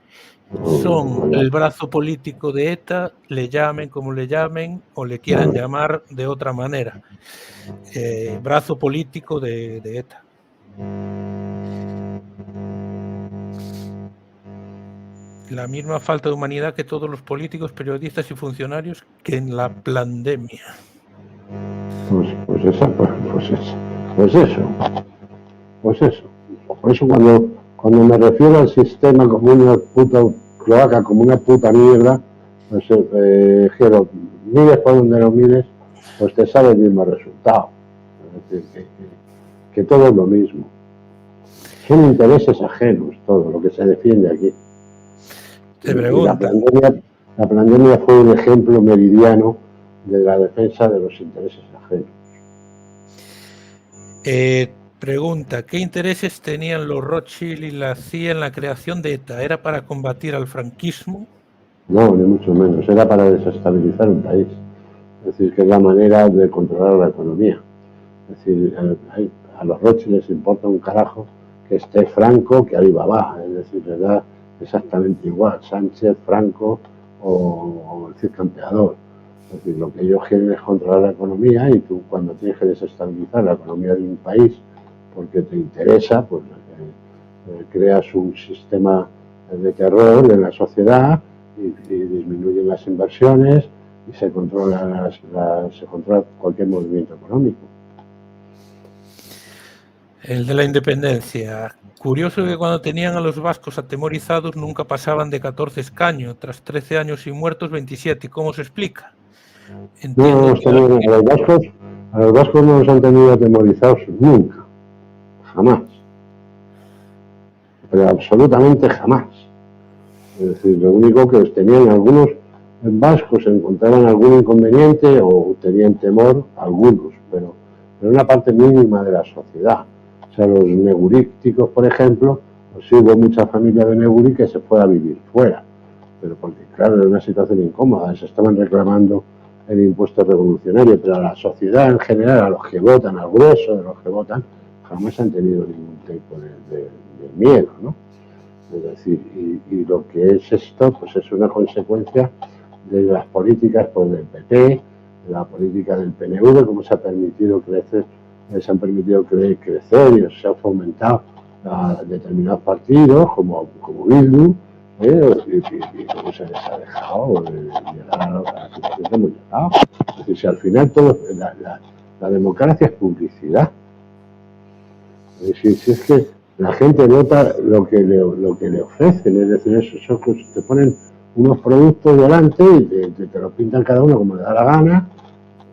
Son el brazo político de ETA, le llamen como le llamen o le quieran llamar de otra manera. Brazo político de ETA. la misma falta de humanidad que todos los políticos, periodistas y funcionarios que en la pandemia. Pues eso. Por eso cuando me refiero al sistema como una puta cloaca, como una puta mierda, pues quiero, mires por donde lo mires, pues te sale el mismo resultado. Es decir, que todo es lo mismo. Son intereses ajenos todo lo que se defiende aquí. Te pregunto. La pandemia fue un ejemplo meridiano de la defensa de los intereses ajenos. Pregunta, ¿qué intereses tenían los Rothschild y la CIA en la creación de ETA? ¿Era para combatir al franquismo? No, ni mucho menos. Era para desestabilizar un país. Es decir, que es la manera de controlar la economía. Es decir, a los Rothschild les importa un carajo que esté Franco que Alibaba. Es decir, les da exactamente igual Sánchez, Franco o el Cid Campeador. Es decir, lo que ellos quieren es controlar la economía, y tú, cuando tienes que desestabilizar la economía de un país porque te interesa, pues creas un sistema de terror en la sociedad y disminuyen las inversiones y se controla cualquier movimiento económico. El de la independencia. Curioso que cuando tenían a los vascos atemorizados nunca pasaban de 14 escaños, tras 13 años y muertos 27. ¿Cómo se explica? No, a los vascos no los han tenido atemorizados nunca, jamás, pero absolutamente jamás. Es decir, lo único que tenían algunos vascos, encontraban algún inconveniente o tenían temor, algunos, pero una parte mínima de la sociedad. O sea, los negurísticos, por ejemplo, pues sí hubo mucha familia de Neguri que se fue a vivir fuera, pero porque, claro, era una situación incómoda, se estaban reclamando el impuesto revolucionario, pero a la sociedad en general, a los que votan, al grueso de los que votan, jamás han tenido ningún tipo de miedo, ¿no? Es decir, y lo que es esto, pues es una consecuencia de las políticas, pues, del PP, de la política del PNV, cómo se ha permitido crecer, se han permitido crecer y se ha fomentado a determinados partidos como Bildu, y cómo se les ha dejado llegar a la situación que hemos llegado. Es decir, si al final todo la democracia es publicidad. Es decir, si es que la gente nota lo que le ofrecen, es decir, eso te ponen unos productos delante y te lo pintan cada uno como le da la gana,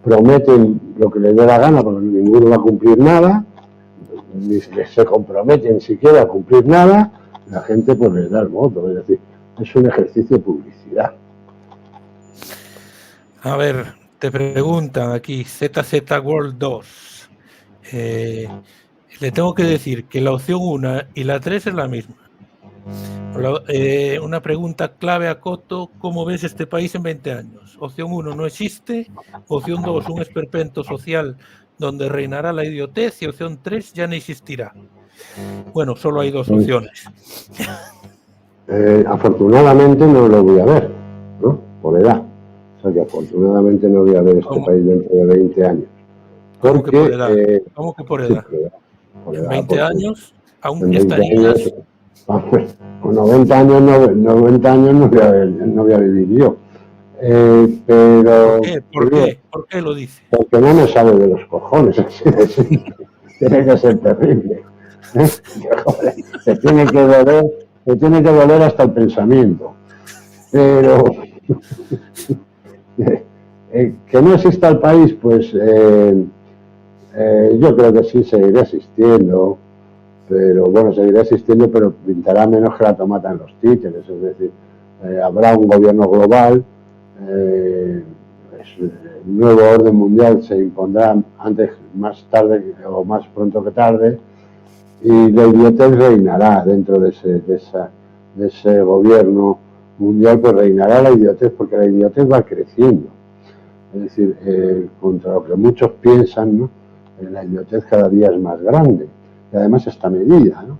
prometen lo que les dé la gana porque ninguno va a cumplir nada, ni se comprometen siquiera a cumplir nada, la gente pues les da el voto. Es decir, es un ejercicio de publicidad. A ver, te preguntan aquí, ZZ World 2. Le tengo que decir que la opción 1 y la 3 es la misma. Una pregunta clave a Coto: ¿cómo ves este país en 20 años? Opción 1, no existe. Opción 2, un esperpento social donde reinará la idiotez. Y opción 3, ya no existirá. Bueno, solo hay dos opciones. Afortunadamente no lo voy a ver, ¿no? Por edad. O sea que afortunadamente no voy a ver este país dentro de 20 años. ¿Cómo que por edad? ¿Cómo que por edad? Sí, por edad, en 20 años aún estarías... Con 90 años no voy a vivir yo. Pero ¿Por qué lo dice? Porque no me sale de los cojones, así de simple. Tiene que ser terrible. Joder, te tiene que doler hasta el pensamiento. Pero que no exista el país, pues yo creo que sí seguirá existiendo. Pero bueno, seguirá existiendo, pero pintará menos que la tomata en los títeres. Es decir, habrá un gobierno global, el nuevo orden mundial se impondrá más tarde o más pronto que tarde, y la idiotez reinará dentro de ese gobierno mundial, pues reinará la idiotez, porque la idiotez va creciendo. Es decir, contra lo que muchos piensan, ¿no? La idiotez cada día es más grande. Y además está medida, ¿no?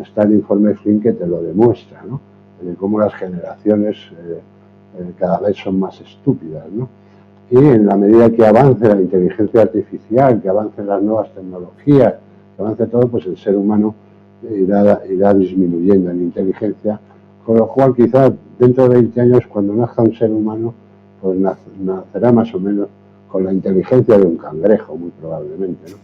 Está el informe Flynn que te lo demuestra, ¿no? De cómo las generaciones cada vez son más estúpidas, ¿no? Y en la medida que avance la inteligencia artificial, que avancen las nuevas tecnologías, que avance todo, pues el ser humano irá disminuyendo en inteligencia Con lo cual, quizás dentro de 20 años, cuando nazca un ser humano, pues nacerá más o menos con la inteligencia de un cangrejo, muy probablemente, ¿no?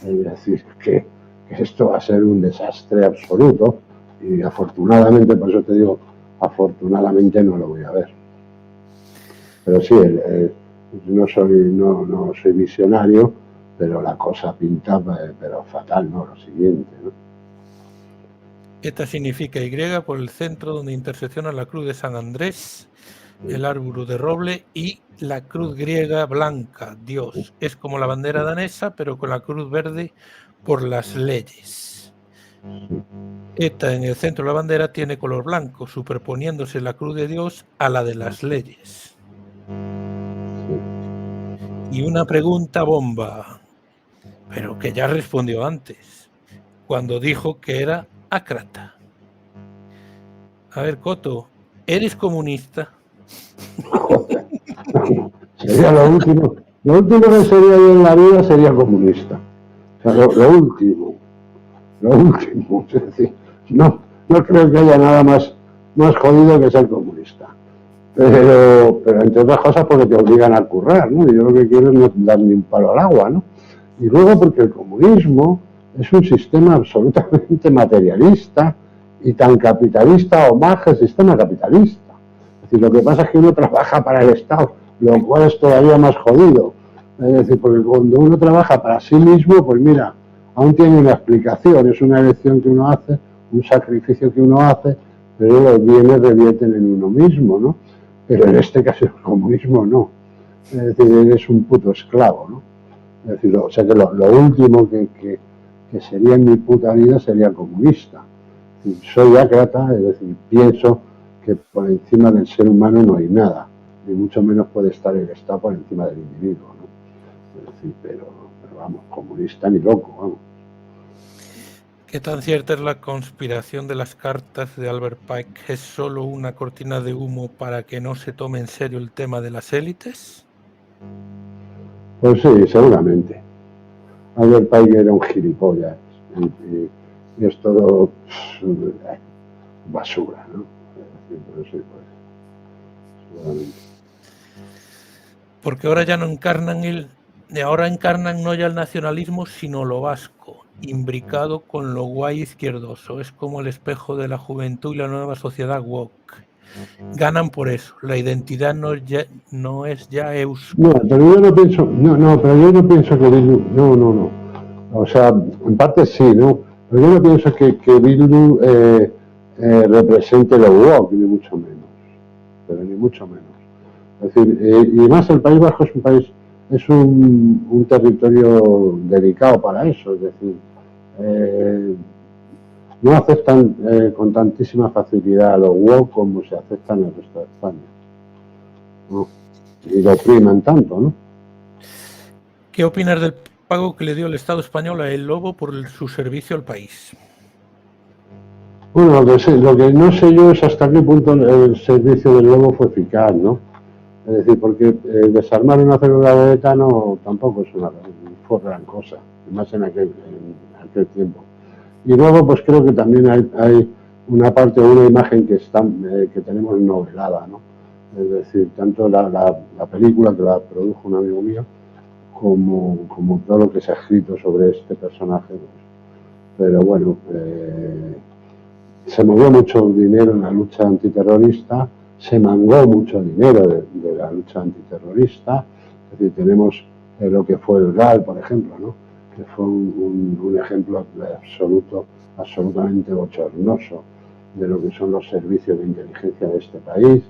Es decir, que esto va a ser un desastre absoluto y afortunadamente, por eso te digo, afortunadamente no lo voy a ver. Pero sí, no soy visionario, pero la cosa pinta pero fatal, ¿no? Lo siguiente, ¿no? ETA significa Y por el centro donde intersecciona la cruz de San Andrés, el árbol de roble y la cruz griega blanca, Dios. Es como la bandera danesa, pero con la cruz verde por las leyes. ETA en el centro de la bandera tiene color blanco, superponiéndose la cruz de Dios a la de las leyes. Y una pregunta bomba, pero que ya respondió antes, cuando dijo que era ácrata. A ver, Coto, ¿eres comunista? Joder. Sería lo último. Lo último que sería yo en la vida sería comunista. O sea, lo último. Lo último. Es decir, no creo que haya nada más jodido que ser comunista. Pero entre otras cosas porque te obligan a currar, ¿no? Y yo lo que quiero es no dar ni un palo al agua, ¿no? Y luego porque el comunismo es un sistema absolutamente materialista y tan capitalista o más que el sistema capitalista. Es decir, lo que pasa es que uno trabaja para el Estado, lo cual es todavía más jodido. Es decir, porque cuando uno trabaja para sí mismo, pues mira, aún tiene una explicación, es una elección que uno hace, un sacrificio que uno hace, pero los bienes revierten en uno mismo, ¿no? Pero en este caso el comunismo no. Es decir, eres un puto esclavo, ¿no? Es decir, o sea que lo último que sería en mi puta vida sería comunista. Es decir, soy ácrata, es decir, pienso que por encima del ser humano no hay nada, ni mucho menos puede estar el Estado por encima del individuo, ¿no? Es decir, pero vamos, comunista ni loco, vamos. ¿Qué tan cierta es la conspiración de las cartas de Albert Pike? ¿Es solo una cortina de humo para que no se tome en serio el tema de las élites? Pues sí, seguramente. Albert Pike era un gilipollas y es todo basura, ¿no? Pero sí, pues, seguramente. Porque ahora ya no encarnan ahora encarnan no ya el nacionalismo, sino lo vasco, imbricado con lo guay izquierdoso. Es como el espejo de la juventud y la nueva sociedad woke. Ganan por eso. La identidad no es ya euskera. No, pero yo no pienso, que Bildu, no. O sea, en parte sí, ¿no? Pero yo no pienso que Bildu represente lo woke, ni mucho menos. Pero ni mucho menos. Es decir, y más el País Vasco es un territorio dedicado para eso, es decir, no aceptan con tantísima facilidad a los woke como se aceptan en el resto de España, ¿no? Y lo opriman tanto, ¿no? ¿Qué opinas del pago que le dio el Estado español a El Lobo por su servicio al país? Bueno, lo que no sé yo es hasta qué punto el servicio del Lobo fue eficaz, ¿no? Es decir, porque desarmar una célula de ETA tampoco fue gran cosa, más en aquel tiempo. Y luego, pues creo que también hay una parte o una imagen que tenemos novelada, ¿no? Es decir, tanto la película que la produjo un amigo mío, como todo lo que se ha escrito sobre este personaje. Pues. Pero bueno, se movió mucho dinero en la lucha antiterrorista, se mangó mucho dinero de la lucha antiterrorista. Es decir, tenemos lo que fue el GAL, por ejemplo, ¿no? Que fue un ejemplo absolutamente bochornoso de lo que son los servicios de inteligencia de este país,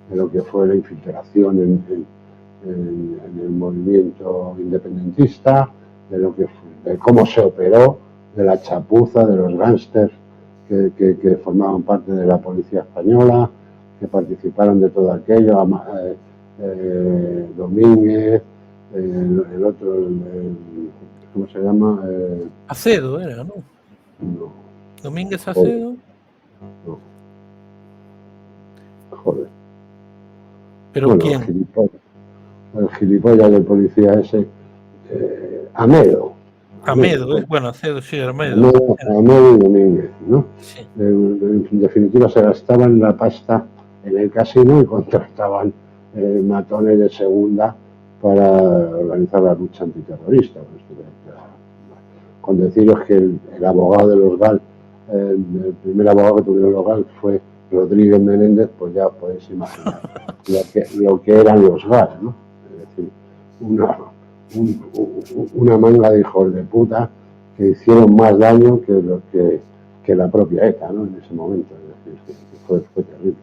de lo que fue la infiltración en el movimiento independentista, de cómo se operó, de la chapuza de los gángsters que formaban parte de la policía española, que participaron de todo aquello, Domínguez, el otro, ¿cómo se llama? Acedo era, ¿no? No. Domínguez Acedo. No. Joder. ¿Pero bueno, quién? El gilipollas del policía ese, Amedo. Amedo, bueno, Acedo, sí, Amedo. Amedo y Domínguez, ¿no? Sí. En definitiva, se gastaban la pasta en el casino y contrataban matones de segunda para organizar la lucha antiterrorista. Con deciros que el abogado de los GAL, el primer abogado que tuvieron los GAL fue Rodríguez Menéndez, pues ya podéis imaginar lo que eran los GAL, ¿no? Es decir, una manga de hijos de puta que hicieron más daño que la propia ETA, ¿no? En ese momento, es decir, fue terrible.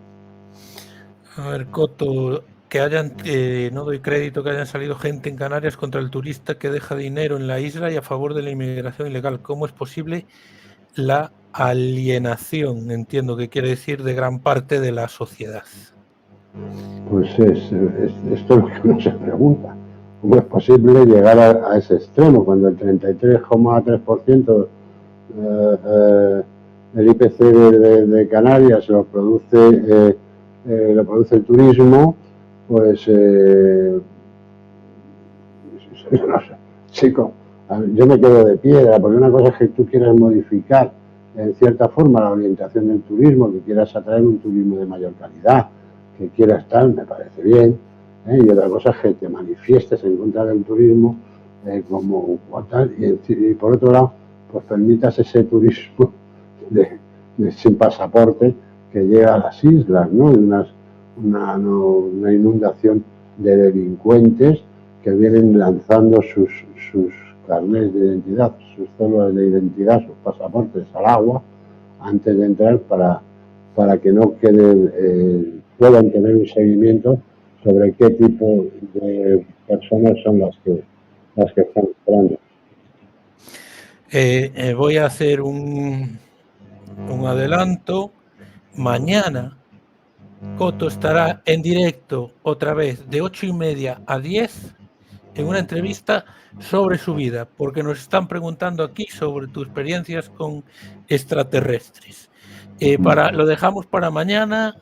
A ver, Coto, no doy crédito que hayan salido gente en Canarias contra el turista que deja dinero en la isla y a favor de la inmigración ilegal. ¿Cómo es posible la alienación? Entiendo que quiere decir de gran parte de la sociedad. Pues esto es lo que uno se pregunta. ¿Cómo es posible llegar a ese extremo cuando el 33,3% del IPC de Canarias lo produce el turismo? Pues no sé, chico, yo me quedo de piedra, porque una cosa es que tú quieras modificar en cierta forma la orientación del turismo, que quieras atraer un turismo de mayor calidad, que quieras tal, me parece bien, y otra cosa es que te manifiestes en contra del turismo como tal, y por otro lado, pues permitas ese turismo sin pasaporte que llega a las islas, ¿no? Una inundación de delincuentes que vienen lanzando sus carnets de identidad, sus células de identidad, sus pasaportes al agua antes de entrar para que no puedan tener un seguimiento sobre qué tipo de personas son las que están entrando. Voy a hacer un adelanto. Mañana Coto estará en directo otra vez de 8:30 a 10 en una entrevista sobre su vida, porque nos están preguntando aquí sobre tus experiencias con extraterrestres. Lo dejamos para mañana,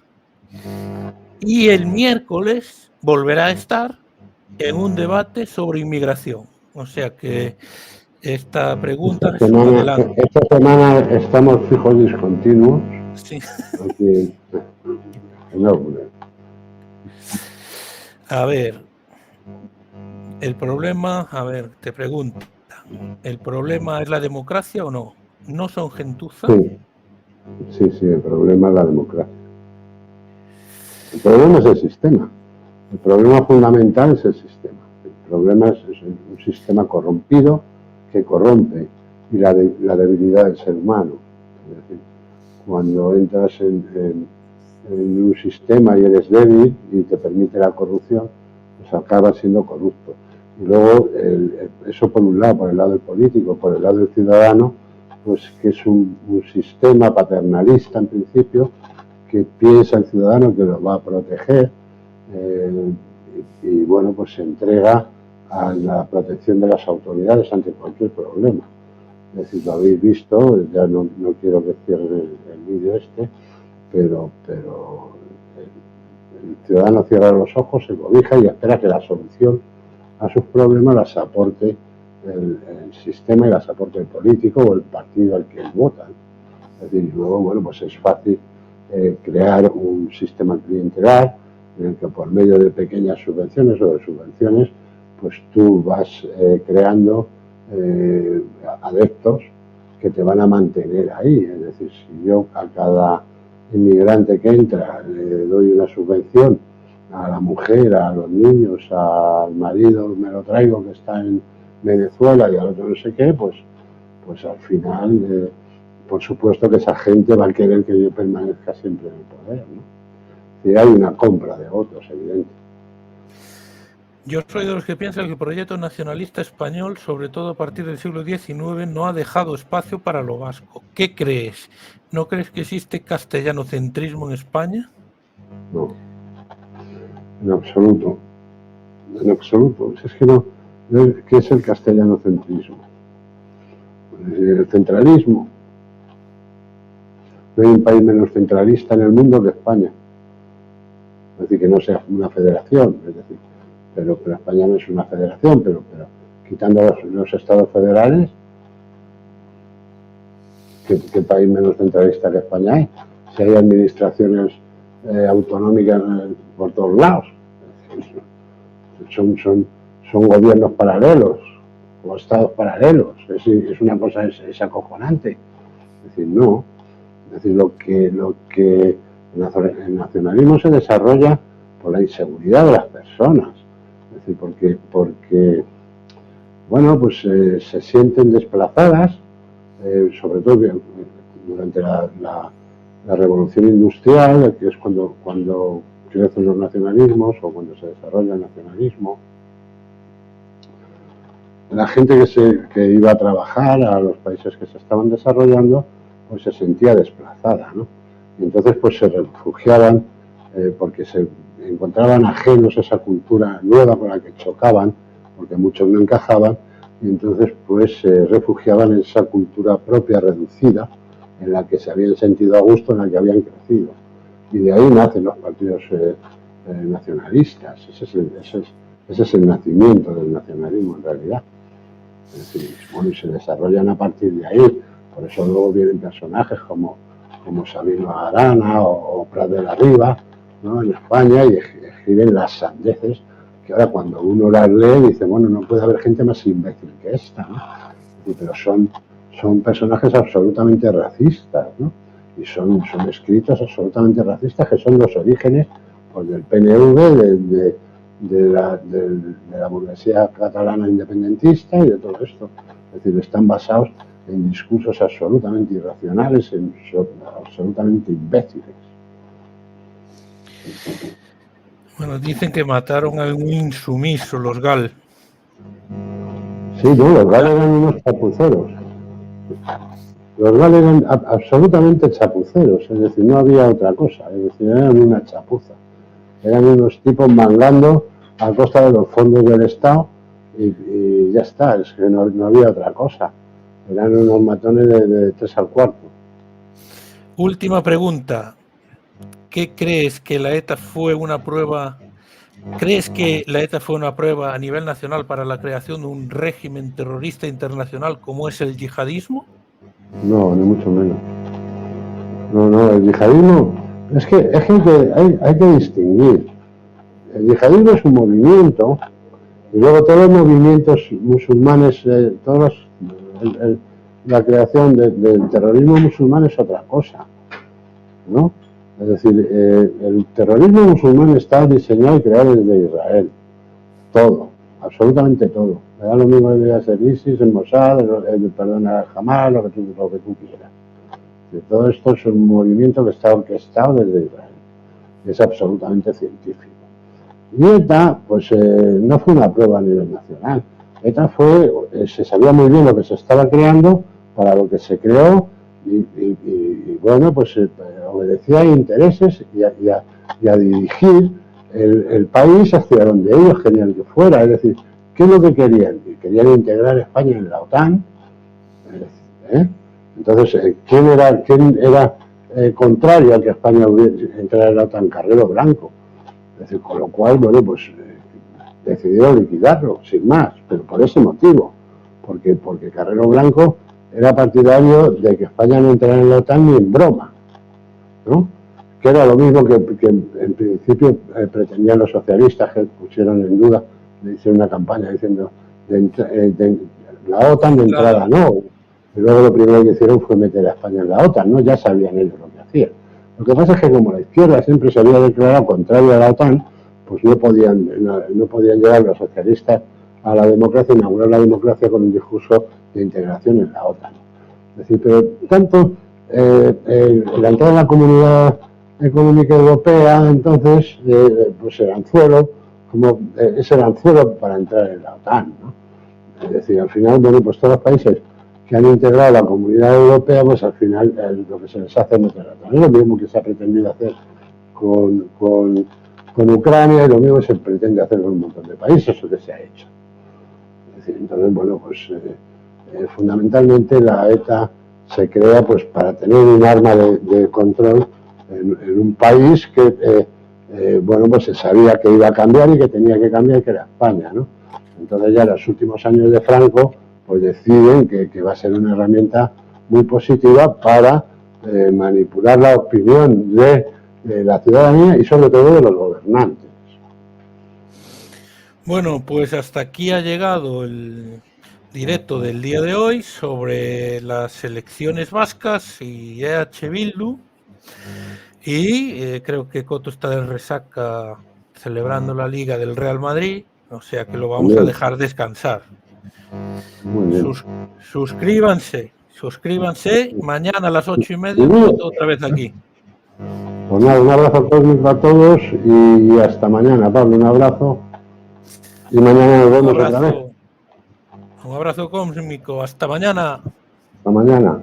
y el miércoles volverá a estar en un debate sobre inmigración. O sea que esta pregunta es un adelanto. Esta semana estamos fijos discontinuos. Sí. Aquí, no. A ver, el problema, te pregunto, ¿el problema es la democracia o no? ¿No son gentuza? Sí, el problema es la democracia. El problema es el sistema. El problema fundamental es el sistema. El problema es un sistema corrompido que corrompe, y la debilidad del ser humano. Es decir, cuando entras en un sistema y eres débil y te permite la corrupción, pues acabas siendo corrupto. Y luego, eso por un lado, por el lado del político, por el lado del ciudadano, pues que es un sistema paternalista en principio, que piensa el ciudadano que lo va a proteger, y bueno, pues se entrega a la protección de las autoridades ante cualquier problema. Es decir, lo habéis visto, ya no quiero que cierre el vídeo pero el ciudadano cierra los ojos, se cobija y espera que la solución a sus problemas las aporte el sistema y las aporte el político o el partido al que él vota. Es decir, luego, bueno, pues es fácil crear un sistema clientelar en el que por medio de pequeñas subvenciones o de subvenciones, pues tú vas creando adeptos que te van a mantener ahí. Es decir, si yo a cada inmigrante que entra le doy una subvención, a la mujer, a los niños, al marido me lo traigo que está en Venezuela y al otro no sé qué, pues al final, por supuesto que esa gente va a querer que yo permanezca siempre en el poder, ¿no? Y hay una compra de votos, evidente. Yo soy de los que piensan que el proyecto nacionalista español, sobre todo a partir del siglo XIX, no ha dejado espacio para lo vasco. ¿Qué crees? ¿No crees que existe castellanocentrismo en España? No, en absoluto. En absoluto. Es que no. ¿Qué es el castellanocentrismo? El centralismo. No hay un país menos centralista en el mundo que España. Es decir, que no sea una federación, es decir, pero España no es una federación, pero quitando los estados federales, ¿qué país menos centralista que España hay? Si hay administraciones autonómicas por todos lados. Son gobiernos paralelos, o estados paralelos. Es una cosa, es acojonante. Es decir, no. Es decir, lo que el nacionalismo se desarrolla por la inseguridad de las personas. Es decir, porque bueno, pues se sienten desplazadas, sobre todo durante la revolución industrial, que es cuando crecen los nacionalismos o cuando se desarrolla el nacionalismo. La gente que iba a trabajar a los países que se estaban desarrollando, pues se sentía desplazada, ¿no? Y entonces pues se refugiaban porque se encontraban ajenos a esa cultura nueva con la que chocaban, porque muchos no encajaban, y entonces pues se refugiaban en esa cultura propia reducida, en la que se habían sentido a gusto, en la que habían crecido. Y de ahí nacen los partidos nacionalistas. Ese es el nacimiento del nacionalismo en realidad. Es decir, bueno, y se desarrollan a partir de ahí. Por eso luego vienen personajes como Sabino Arana o Prat de la Riba, ¿no?, en España, y escriben las sandeces que ahora cuando uno las lee dice, bueno, no puede haber gente más imbécil que esta, ¿no? Pero son personajes absolutamente racistas, ¿no? Y son escritos absolutamente racistas, que son los orígenes pues, del PNV, de la burguesía catalana independentista y de todo esto. Es decir, están basados en discursos absolutamente irracionales, absolutamente imbéciles. Bueno, dicen que mataron a un insumiso, los GAL. Sí, no, los GAL eran unos chapuceros. Los GAL eran absolutamente chapuceros, es decir, no había otra cosa, es decir, eran una chapuza. Eran unos tipos mangando a costa de los fondos del Estado y ya está, es que no había otra cosa. Eran unos matones de 3 al cuarto. Última pregunta. ¿Qué crees que la ETA fue una prueba? ¿Crees que la ETA fue una prueba a nivel nacional para la creación de un régimen terrorista internacional como es el yihadismo? No, ni mucho menos. No, el yihadismo es que hay que distinguir. El yihadismo es un movimiento y luego todos los movimientos musulmanes, la creación del terrorismo musulmán es otra cosa, ¿no? Es decir, el terrorismo musulmán está diseñado y creado desde Israel. Todo, absolutamente todo. Me da lo mismo que digas el ISIS, el Mossad, el Hamas, lo que tú quieras. Todo esto es un movimiento que está orquestado desde Israel. Es absolutamente científico. Y ETA, pues no fue una prueba a nivel nacional. ETA se sabía muy bien lo que se estaba creando, para lo que se creó, y bueno, pues obedecía a intereses y a dirigir el país hacia donde ellos querían que fuera. Es decir, ¿qué es lo que querían? Querían integrar España en la OTAN. Entonces, ¿quién era contrario a que España entrara en la OTAN? Carrero Blanco. Es decir, con lo cual, bueno, pues decidieron liquidarlo, sin más, pero por ese motivo. Porque Carrero Blanco era partidario de que España no entrara en la OTAN ni en broma, ¿no? Que era lo mismo que en principio pretendían los socialistas, que pusieron en duda, le hicieron una campaña diciendo la OTAN de entrada no. Y luego lo primero que hicieron fue meter a España en la OTAN, ¿no? Ya sabían ellos lo que hacían. Lo que pasa es que como la izquierda siempre se había declarado contraria a la OTAN, pues no podían llevar los socialistas a la democracia, inaugurar la democracia con un discurso de integración en la OTAN. Es decir, pero tanto la entrada en la Comunidad Económica Europea, entonces, pues el anzuelo, es el anzuelo para entrar en la OTAN, ¿no? Es decir, al final, bueno, pues todos los países que han integrado la Comunidad Europea, pues al final lo que se les hace es meter la OTAN. Es lo mismo que se ha pretendido hacer con Ucrania, y lo mismo se pretende hacer con un montón de países, eso que se ha hecho. Es decir, entonces, bueno, pues fundamentalmente la ETA se crea pues para tener un arma de control en un país que, bueno, pues se sabía que iba a cambiar y que tenía que cambiar, que era España, ¿no? Entonces ya en los últimos años de Franco, pues deciden que va a ser una herramienta muy positiva para manipular la opinión de la ciudadanía y sobre todo de los gobernantes. Bueno, pues hasta aquí ha llegado el directo del día de hoy sobre las elecciones vascas y EH Bildu. Y creo que Coto está de resaca celebrando la Liga del Real Madrid, o sea que lo vamos a dejar descansar. Suscríbanse, mañana a las 8:30 Coto otra vez aquí. Pues nada, un abrazo cósmico a todos y hasta mañana, Pablo, un abrazo. Y mañana nos vemos otra vez. Un abrazo cósmico, hasta mañana. Hasta mañana.